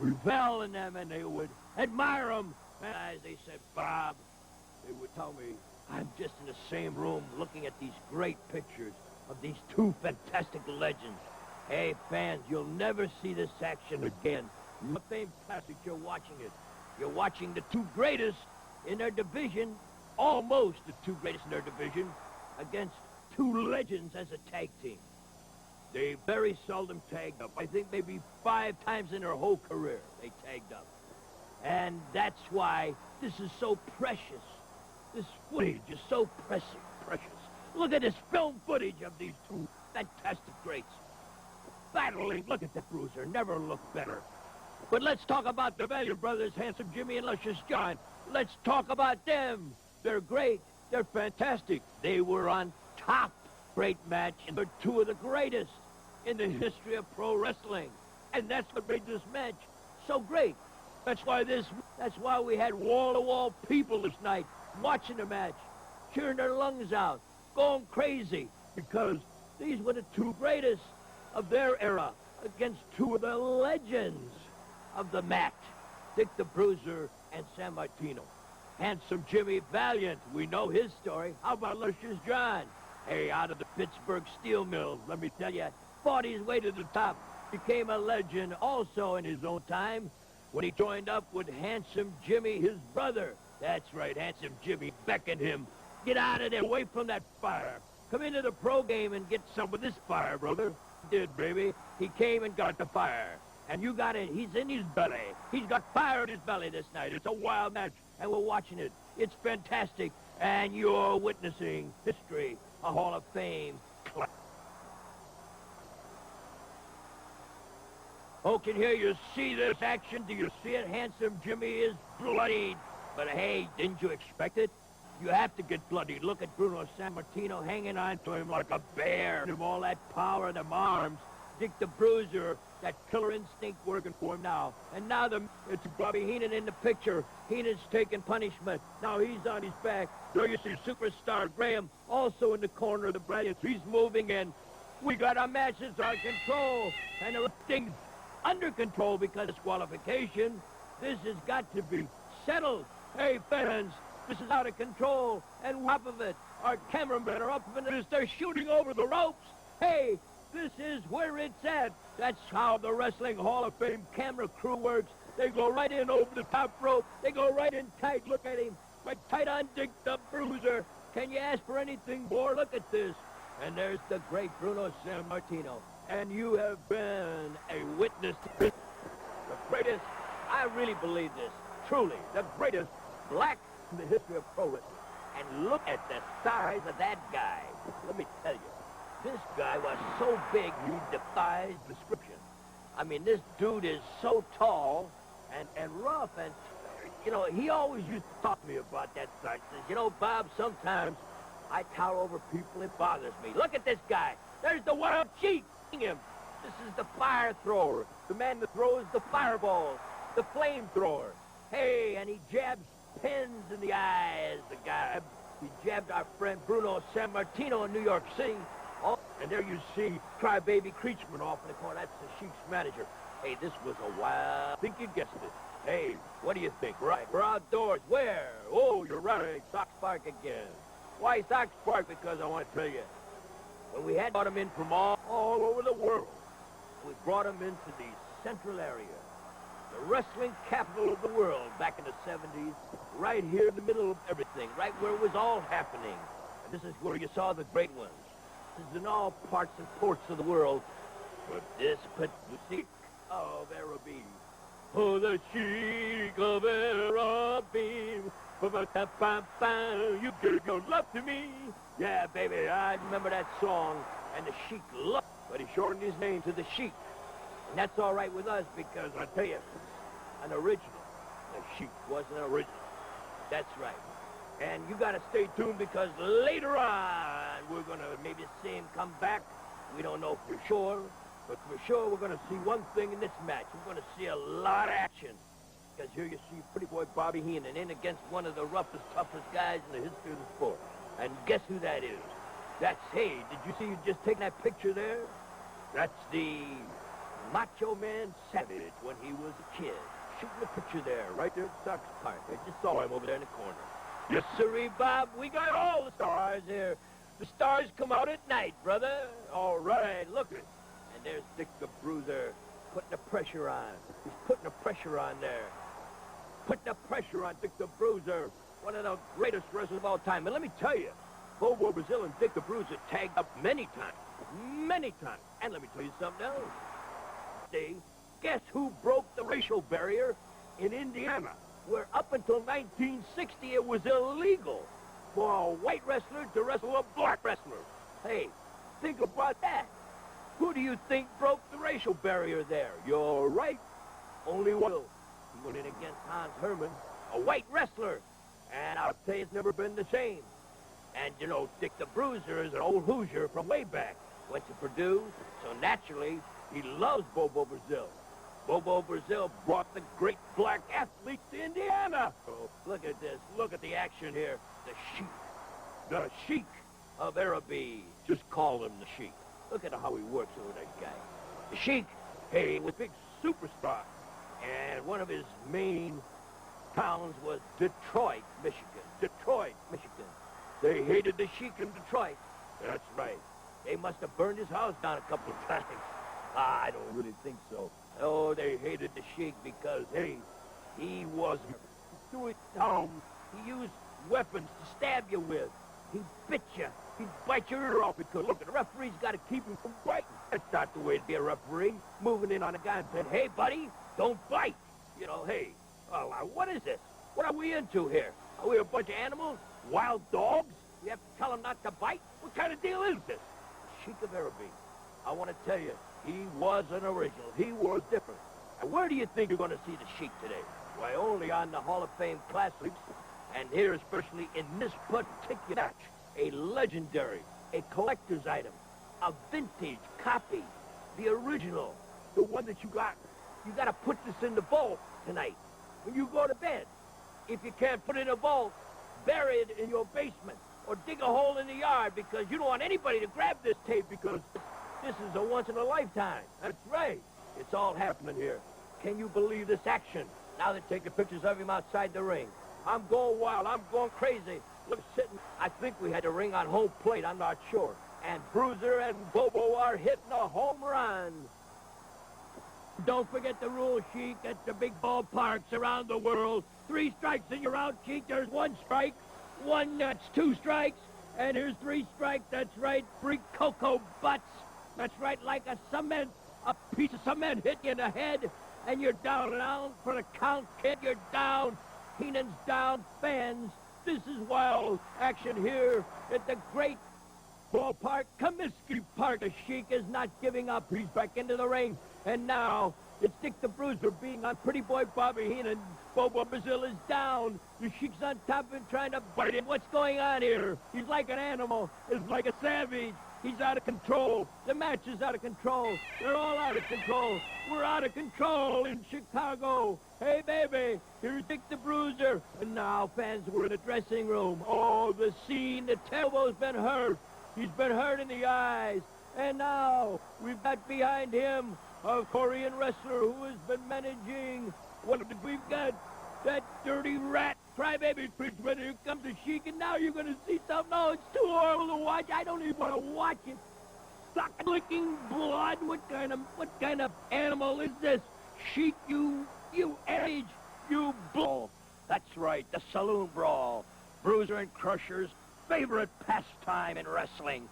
revel in them, and they would admire them. And as they said, Bob, they would tell me, I'm just in the same room looking at these great pictures of these two fantastic legends. Hey, fans, you'll never see this action again. The Fame Classic, you're watching it. You're watching the two greatest in their division, almost the two greatest in their division, against two legends as a tag team. They very seldom tagged up. I think maybe 5 times in their whole career they tagged up. And that's why this is so precious. This footage is so precious. Look at this film footage of these two fantastic greats. Battling, look at the Bruiser, never looked better. But let's talk about the Valiant brothers, Handsome Jimmy and Luscious John. Let's talk about them. They're great, they're fantastic. They were on top. Great match, and they're two of the greatest in the history of pro wrestling. And that's what made this match so great. That's why we had wall-to-wall people this night watching the match, cheering their lungs out, going crazy, because these were the two greatest of their era against two of the legends of the match, Dick the Bruiser and Sammartino. Handsome Jimmy Valiant, we know his story. How about Luscious John? Hey, out of the Pittsburgh steel mill, let me tell you, fought his way to the top, became a legend also in his own time when he joined up with Handsome Jimmy, his brother. That's right, Handsome Jimmy beckoned him. Get out of there, away from that fire. Come into the pro game and get some of this fire, brother. He did, baby. He came and got the fire. And you got it. He's in his belly. He's got fire in his belly this night. It's a wild match, and we're watching it. It's fantastic, and you're witnessing history, a Hall of Fame. Oh, can hear you see this action? Do you see it? Handsome Jimmy is bloodied. But hey, didn't you expect it? You have to get bloodied. Look at Bruno Sammartino hanging on to him like a bear. Him all that power in them arms. Dick the Bruiser, that killer instinct working for him now. And now it's Bobby Heenan in the picture. Heenan's taking punishment. Now he's on his back. There you see Superstar Graham also in the corner of the Valiants. He's moving in. We got our matches on control. And everything's under control because of disqualification. This has got to be settled. Hey, fans, this is out of control. And on top of it, our cameramen are up in this. They're shooting over the ropes. Hey, this is where it's at. That's how the Wrestling Hall of Fame camera crew works. They go right in over the top rope. They go right in tight. Look at him. Right tight on Dick the Bruiser. Can you ask for anything more? Look at this. And there's the great Bruno Sammartino. And you have been a witness to this. The greatest, I really believe this, truly, the greatest black in the history of pro wrestling. And look at the size of that guy. Let me tell you. This guy was so big, he defies description. I mean, this dude is so tall and rough, and, you know, he always used to talk to me about that side. He says, you know, Bob, sometimes I tower over people, it bothers me. Look at this guy. There's the wild Sheik. Him. This is the fire thrower, the man that throws the fireballs, the flamethrower. Hey, and he jabs pins in the eyes, the guy. He jabbed our friend Bruno Sammartino in New York City. Oh, and there you see Crybaby Creechman off in the corner. That's the Sheik's manager. Hey, this was a wild... I think you guessed it. Hey, what do you think? Right, we're outdoors. Where? Oh, you're right. Sox Park again. Why Sox Park? Because I want to tell you, when we had brought him in from all over the world, we brought him into the central area, the wrestling capital of the world back in the 70s, right here in the middle of everything, right where it was all happening. And this is where you saw the great ones. This is in all parts and ports of the world. But this put the Sheik of Araby. Oh, the Sheik of Araby. You give your love to me. Yeah, baby, I remember that song. And the Sheik loved it, but he shortened his name to the Sheik. And that's all right with us because, I tell you, an original. The Sheik wasn't an original. That's right. And you got to stay tuned because later on, we're going to maybe see him come back. We don't know for sure. But for sure, we're going to see one thing in this match. We're going to see a lot of action. Because here you see pretty boy Bobby Heenan in against one of the roughest, toughest guys in the history of the sport. And guess who that is? That's, hey, did you see you just taking that picture there? That's the Macho Man Savage when he was a kid. Shooting the picture there, right there at Sox Park. I just saw him over there in the corner. Yes, sirree, Bob. We got all the stars here. The stars come out at night, brother. All right, look at it. And there's Dick the Bruiser putting the pressure on. He's putting the pressure on there. Putting the pressure on Dick the Bruiser, one of the greatest wrestlers of all time. And let me tell you, Bobo Brazil and Dick the Bruiser tagged up many times. Many times. And let me tell you something else. See, guess who broke the racial barrier in Indiana, where up until 1960 it was illegal for a white wrestler to wrestle a black wrestler? Hey, think about that. Who do you think broke the racial barrier there? You're right. Only one. He went in against Hans Herman, a white wrestler. And I'll tell you, it's never been the same. And, you know, Dick the Bruiser is an old Hoosier from way back. Went to Purdue, so naturally, he loves Bobo Brazil. Bobo Brazil brought the great black athletes to Indiana. Oh, look at this. Look at the action here. The Sheik. The Sheik of Araby. Just call him the Sheik. Look at how he works over that guy. The Sheik, hey, was a big superstar. And one of his main towns was Detroit, Michigan. Detroit, Michigan. They hated the Sheik in Detroit. That's right. They must have burned his house down a couple of times. I don't really think so. Oh, they hated the Sheik because, hey, he wasn't doing dumb. He used weapons to stab you with. He'd bit you. He'd bite your ear off because, look, the referee's got to keep him from biting. That's not the way to be a referee. Moving in on a guy and saying, hey, buddy, don't bite. You know, hey, what is this? What are we into here? Are we a bunch of animals? Wild dogs? We have to tell them not to bite? What kind of deal is this? The Sheik of Araby. I want to tell you, he was an original. He was different. And where do you think you're going to see the Sheik today? Why, only on the Hall of Fame Classics. And here, especially in this particular match, a legendary, a collector's item, a vintage copy, the original, the one that you got. You got to put this in the vault tonight when you go to bed. If you can't put it in a vault, bury it in your basement or dig a hole in the yard because you don't want anybody to grab this tape because this is a once-in-a-lifetime. That's right. It's all happening here. Can you believe this action? Now they're taking pictures of him outside the ring. I'm going wild. I'm going crazy. Look, sitting. I think we had the ring on home plate. I'm not sure. And Bruiser and Bobo are hitting a home run. Don't forget the rule, Sheik, at the big ballparks around the world. 3 strikes and you're out, Sheik. There's 1 strike. That's 2 strikes. And here's 3 strikes. That's right. Freak cocoa butts. That's right. Like a piece of cement hit you in the head. And you're down for the count, kid. You're down. Heenan's down. Fans, this is wild action here at the great ballpark, Comiskey Park. The Sheik is not giving up. He's back into the ring. And now it's Dick the Bruiser being on pretty boy Bobby Heenan. Bobo Brazil is down. The Sheik's on top of him trying to bite him. What's going on here? He's like an animal. He's like a savage. He's out of control. The match is out of control. They're all out of control. We're out of control in Chicago. Hey, baby, here's Dick the Bruiser. And now, fans, we're in the dressing room. Oh, the scene. The elbow's been hurt. He's been hurt in the eyes. And now, we've got behind him a Korean wrestler who has been managing. We've got that dirty rat crybaby preacher. Here comes the Sheik, and now you're going to see something. No, it's too horrible to watch. I don't even want to watch it. Suck-licking blood. What kind of animal is this? Sheik, you You age, you bull. That's right, the saloon brawl. Bruiser and Crusher's favorite pastime in wrestling.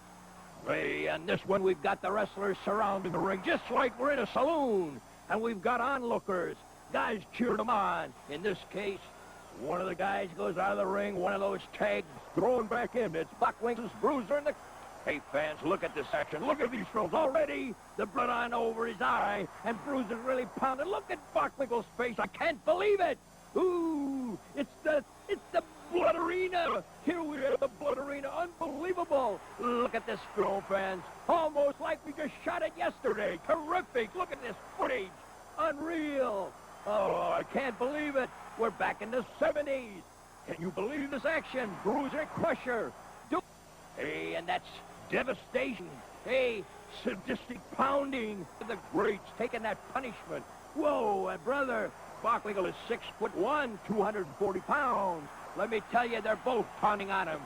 Hey, and this one we've got the wrestlers surrounding the ring, just like we're in a saloon. And we've got onlookers, guys cheering them on. In this case, one of the guys goes out of the ring, one of those tags thrown back in. It's Bockwinkle's Bruiser and the... Hey, fans, look at this action. Look at these throws already. The blood on over his eye, and Bruiser's really pounding. Look at Bockwinkle's face. I can't believe it. Ooh, it's the blood arena. Here we are, the blood arena. Unbelievable. Look at this throw, fans. Almost like we just shot it yesterday. Terrific. Look at this footage. Unreal. Oh, I can't believe it. We're back in the 70s. Can you believe this action? Bruiser, Crusher. Hey, and that's devastation. Hey, sadistic pounding. The greats taking that punishment. Whoa, and brother, Bockwinkle is 6'1", 240 pounds. Let me tell you, they're both pounding on him.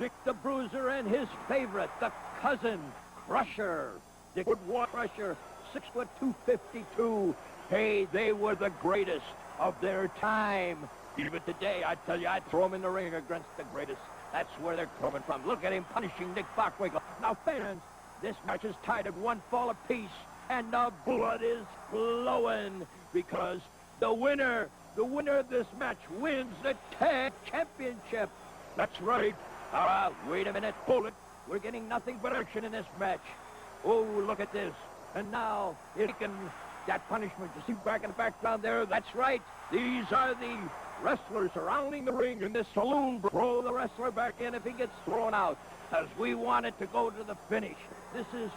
Dick the Bruiser and his favorite, the cousin, Crusher. Dick would walk Crusher, 6'2", 252. Hey, they were the greatest of their time. Even today, I tell you, I'd throw him in the ring against the greatest. That's where they're coming from. Look at him punishing Dick Bockwinkle. Now, fans, this match is tied at one fall apiece, and the blood is flowing because the winner of this match wins the tag championship. That's right. Wait a minute. Hold it. We're getting nothing but action in this match. Oh, look at this. And now, that punishment. You see back in the background there? That's right. These are the wrestlers surrounding the ring in this saloon. Throw the wrestler back in if he gets thrown out, as we want it to go to the finish. This is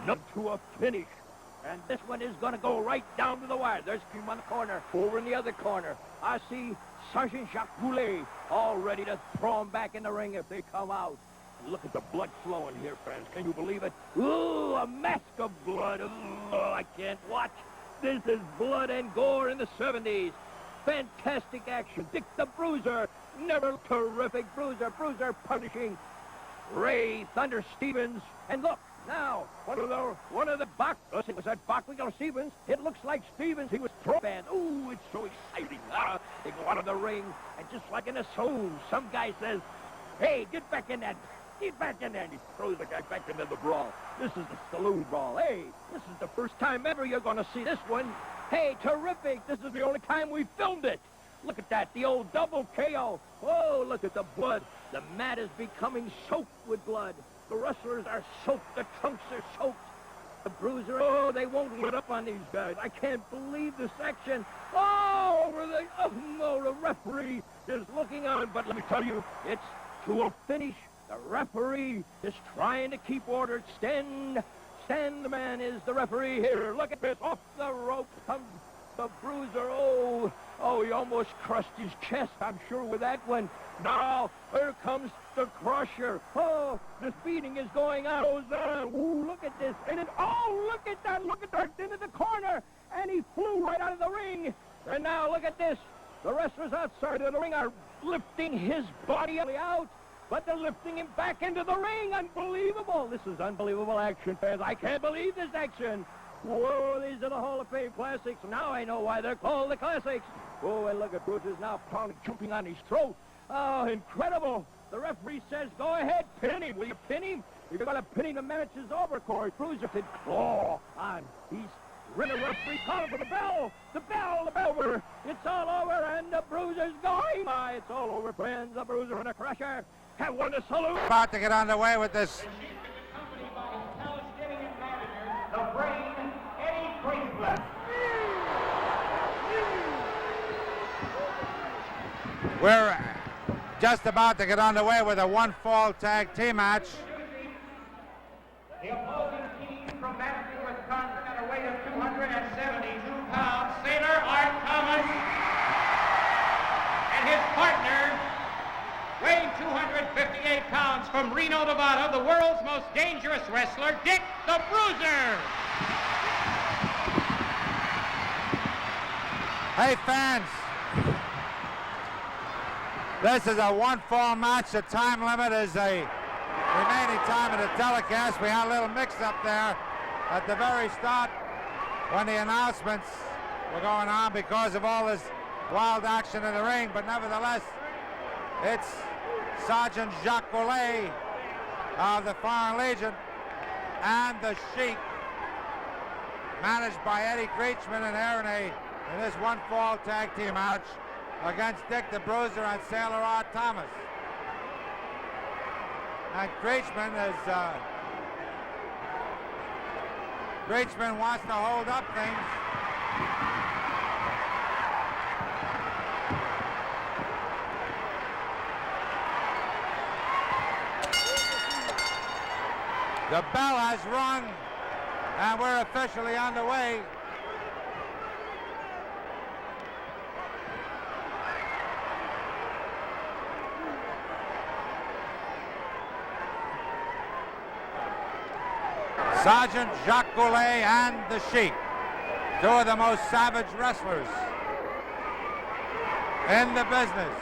not to a finish. And this one is going to go right down to the wire. There's him on the corner. Over in the other corner, I see Sergeant Jacques Goulet all ready to throw him back in the ring if they come out. Look at the blood flowing here, friends. Can you believe it? Ooh, a mask of blood. Ooh, I can't watch. This is blood and gore in the 70s. Fantastic action. Dick the Bruiser. Never terrific Bruiser. Bruiser punishing Ray Thunder Stevens. And look, now, one of the was that Bockwinkle Stevens? It looks like Stevens. He was thrown. Ooh, it's so exciting. They go out of the ring, and just like in a saloon, some guy says, hey, get back in that. Get back in there. And he throws the guy back into the brawl. This is the saloon brawl. Hey, this is the first time ever you're going to see this one. Hey, terrific. This is the only time we filmed it. Look at that, the old double KO. Oh, look at the blood. The mat is becoming soaked with blood. The wrestlers are soaked. The trunks are soaked. The Bruiser, oh, they won't let up on these guys. I can't believe this action. Oh, the referee is looking on. But let me tell you, it's to a finish. The referee is trying to keep order. Stand, the man is the referee here. Look at this. Off the rope comes the Bruiser. Oh, he almost crushed his chest, I'm sure, with that one. Now, here comes the Crusher. Oh, this beating is going on. Ooh, look at this. And then, look at that. Look at that into the corner. And he flew right out of the ring. And now, look at this. The wrestlers outside of the ring are lifting his body out. But they're lifting him back into the ring. Unbelievable. This is unbelievable action, fans. I can't believe this action. Whoa, these are the Hall of Fame Classics. Now I know why they're called the Classics. Oh, and look at Bruiser's now jumping on his throat. Oh, incredible. The referee says, go ahead, pin him. Will you pin him? If you're going to pin him, the match is over, Corey. Bruiser said, claw on. He's rid of the referee calling for the bell. The bell. It's all over, and the Bruiser's going. It's all over, friends. The Bruiser and the Crusher have won the saloon. About to get underway with this. The brain, Eddie Greenblatt. We're just about to get underway with a one-fall tag team match. The opposing team from Madison, Wisconsin, at a weight of 272 pounds, Sailor Art Thomas, and his partner, weighing 258 pounds, from Reno, Nevada, the world's most dangerous wrestler, Dick the Bruiser. Hey, fans. This is a one-fall match. The time limit is a remaining time of the telecast. We had a little mix-up there at the very start when the announcements were going on because of all this wild action in the ring, but nevertheless, it's Sergeant Jacques Goulet of the Foreign Legion and the Sheik, managed by Eddie Creechman and Ernie, in this one-fall tag team match against Dick the Bruiser and Sailor Rod Thomas. And Creechman wants to hold up things. The bell has rung, and we're officially underway. Sergeant Jacques Goulet and the Sheik, two of the most savage wrestlers in the business.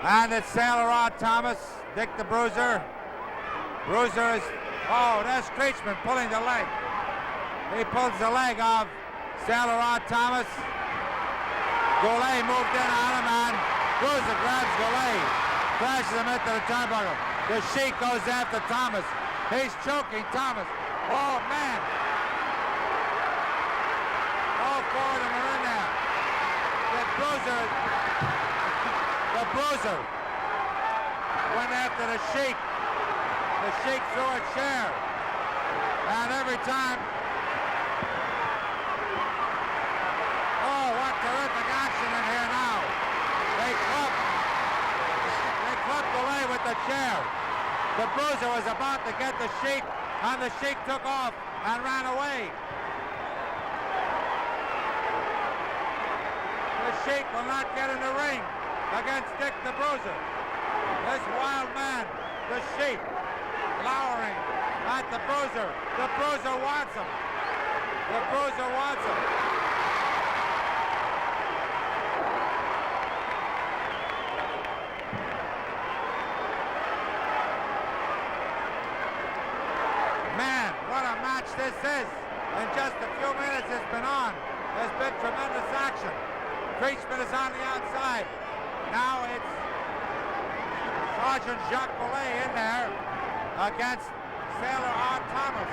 And it's Sailor Rod Thomas, Dick the Bruiser. Bruiser is, oh, there's Creechman pulling the leg. He pulls the leg of Sailor Rod Thomas. Goulet moved in on him, and Bruiser grabs Goulet, crashes him into the turnbuckle. The Sheik goes after Thomas. He's choking Thomas. Oh, man. All four of them are in there. The Bruiser went after the Sheik. The Sheik threw a chair. And every time, oh, what terrific action in here now. They clubbed Goulet with the chair. The Bruiser was about to get the Sheik, and the Sheik took off and ran away. The Sheik will not get in the ring against Dick the Bruiser. This wild man, the Sheik, glowering at the Bruiser. The Bruiser wants him. The Bruiser wants him. Man, what a match this is. In just a few minutes it's been on. There's been tremendous action. Creechman is on the outside. Now it's Sergeant Jacques Goulet in there against Sailor Rod Thomas.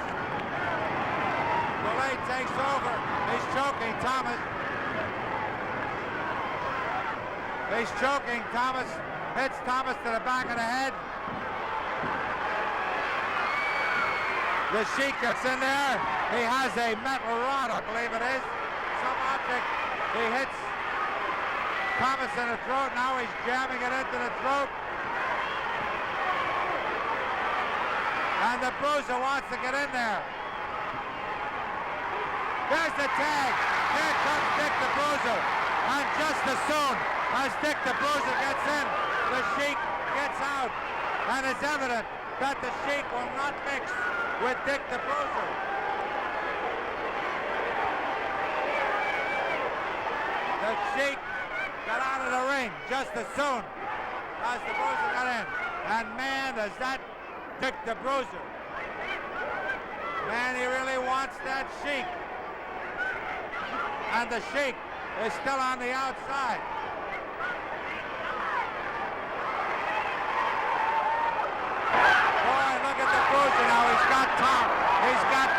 Goulet takes over. He's choking Thomas. He's choking Thomas. Hits Thomas to the back of the head. The Sheik gets in there. He has a metal rod, I believe it is. Some object. He hits Thomas in the throat. Now he's jamming it into the throat. And the Bruiser wants to get in there. There's the tag. Here comes Dick the Bruiser. And just as soon as Dick the Bruiser gets in, the Sheik gets out. And it's evident that the Sheik will not mix with Dick the Bruiser. The Sheik got out of the ring just as soon as the Bruiser got in. And man, does that Dick the Bruiser. Man, he really wants that Sheik. And the Sheik is still on the outside. Boy, look at the Bruiser now. He's got Tom. He's got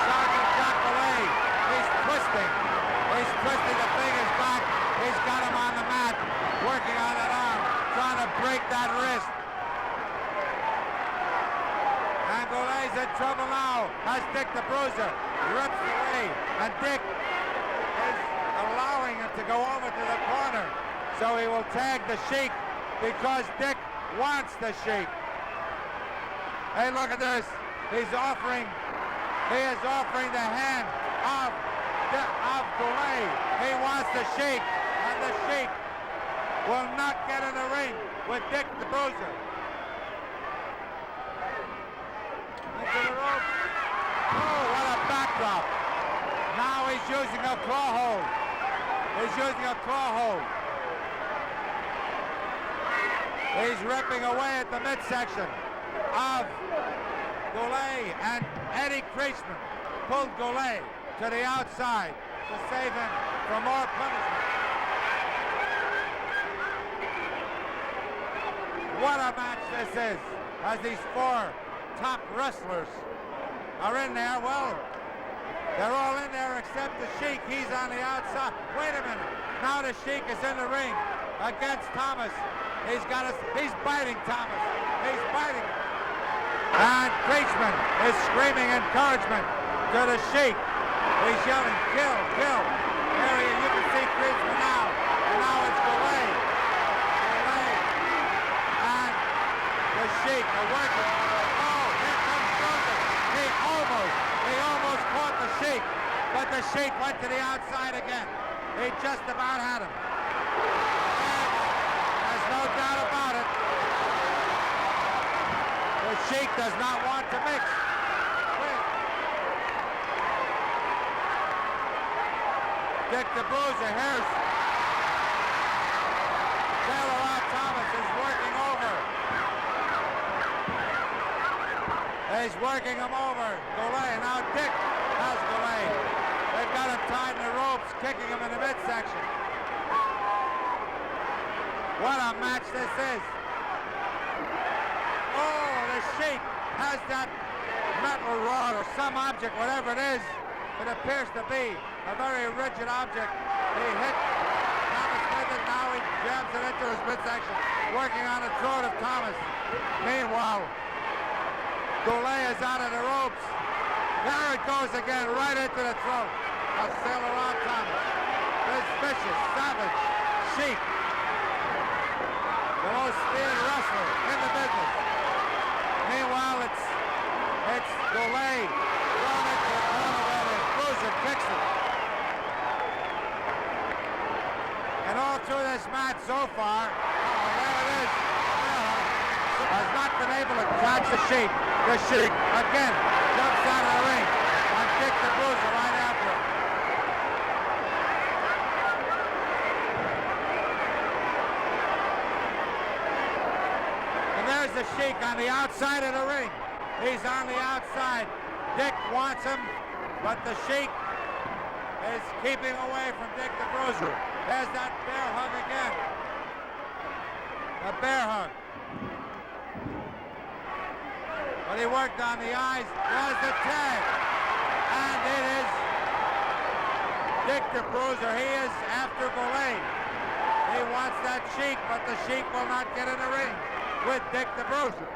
Sergeant Jacques Goulet. He's twisting. He's twisting the fingers back. He's got him on the mat, working on that arm, trying to break that wrist. And Goulet's in trouble now as Dick the Bruiser rips away. And Dick is allowing him to go over to the corner. So he will tag the Sheik because Dick wants the Sheik. Hey, look at this. He is offering the hand of Goulet. He wants the Sheik, and the Sheik will not get in the ring with Dick the Bruiser. Into the rope. Oh, what a backdrop. Now he's using a claw hold. He's using a claw hold. He's ripping away at the midsection of Goulet and Eddie Creechman. pulled Goulet to the outside to save him from more punishment. What a match this is, as these four top wrestlers are in there. Well, they're all in there except the Sheik. He's on the outside. Wait a minute. Now the Sheik is in the ring against Thomas. He's biting Thomas. He's biting him. And Creechman is screaming encouragement to the Sheik. He's yelling, kill, kill. There you can see Creechman now. And now it's Goulet. And the Sheik are working. Oh, here comes Bruiser. He almost caught the Sheik. But the Sheik went to the outside again. He just about had him. There's no doubt about it. The Sheik does not want to mix. Dick the Bruiser, here's Taylor Thomas is working over. He's working him over. Goulet. Now Dick has Goulet. They've got him tied in the ropes, kicking him in the midsection. What a match this is. Oh, the Sheik has that metal rod or some object, whatever it is. It appears to be a very rigid object. He hit Thomas with it. Now he jams it into his midsection, working on the throat of Thomas. Meanwhile, Goulet is out of the ropes. There it goes again, right into the throat of Sailor Ron Thomas. This vicious, savage Sheik, the most feared wrestler in the business. Meanwhile, it's Goulet thrown into the corner where the Bruiser kicks him. And all through this match so far, there it is. Has not been able to catch the Sheik. The Sheik again jumps out of the ring and Dick the Bruiser right after him. And there's the Sheik on the outside of the ring. He's on the outside. Dick wants him, but the Sheik is keeping away from Dick the Bruiser. There's that bear hug again. The bear hug. But he worked on the eyes. There's the tag. And it is Dick the Bruiser. He is after Goulet. He wants that Sheik, but the Sheik will not get in the ring with Dick the Bruiser.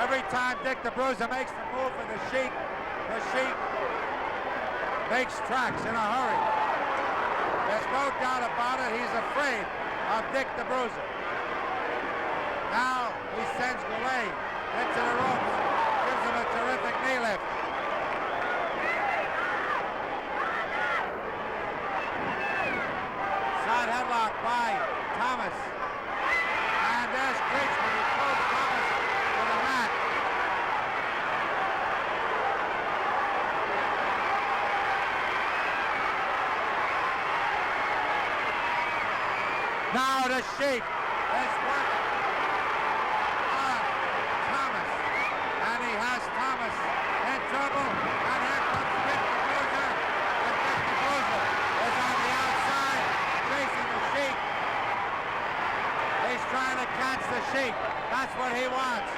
Every time Dick the Bruiser makes the move for the Sheik makes tracks in a hurry. There's no doubt about it. He's afraid of Dick the Bruiser. Now he sends Goulet into the ropes, gives him a terrific knee lift. Side headlock by Thomas. And there's Creechman. He pulls Thomas to the mat. Now the Sheik is working on Thomas. And he has Thomas in trouble. And here comes Dick the Bruiser. And Dick the Bruiser is on the outside facing the Sheik. He's trying to catch the Sheik. That's what he wants.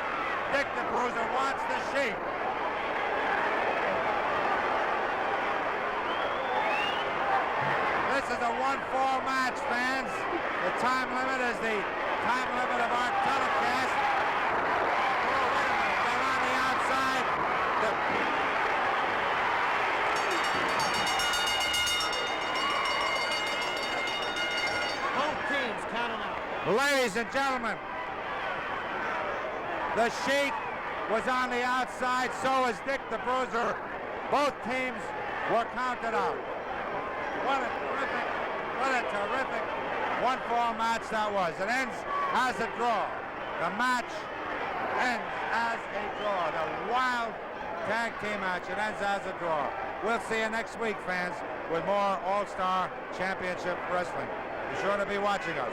Dick the Bruiser wants the Sheik. This is a 1-4 match, fans. The time limit is the time limit of our telecast. Oh, wait a minute. They're on the outside. Both teams counting out. Ladies and gentlemen, the Sheik was on the outside, so is Dick the Bruiser. Both teams were counted out. What a terrific 1-4 match that was. It ends as a draw. The match ends as a draw. The wild tag team match, it ends as a draw. We'll see you next week, fans, with more All-Star Championship Wrestling. Be sure to be watching us.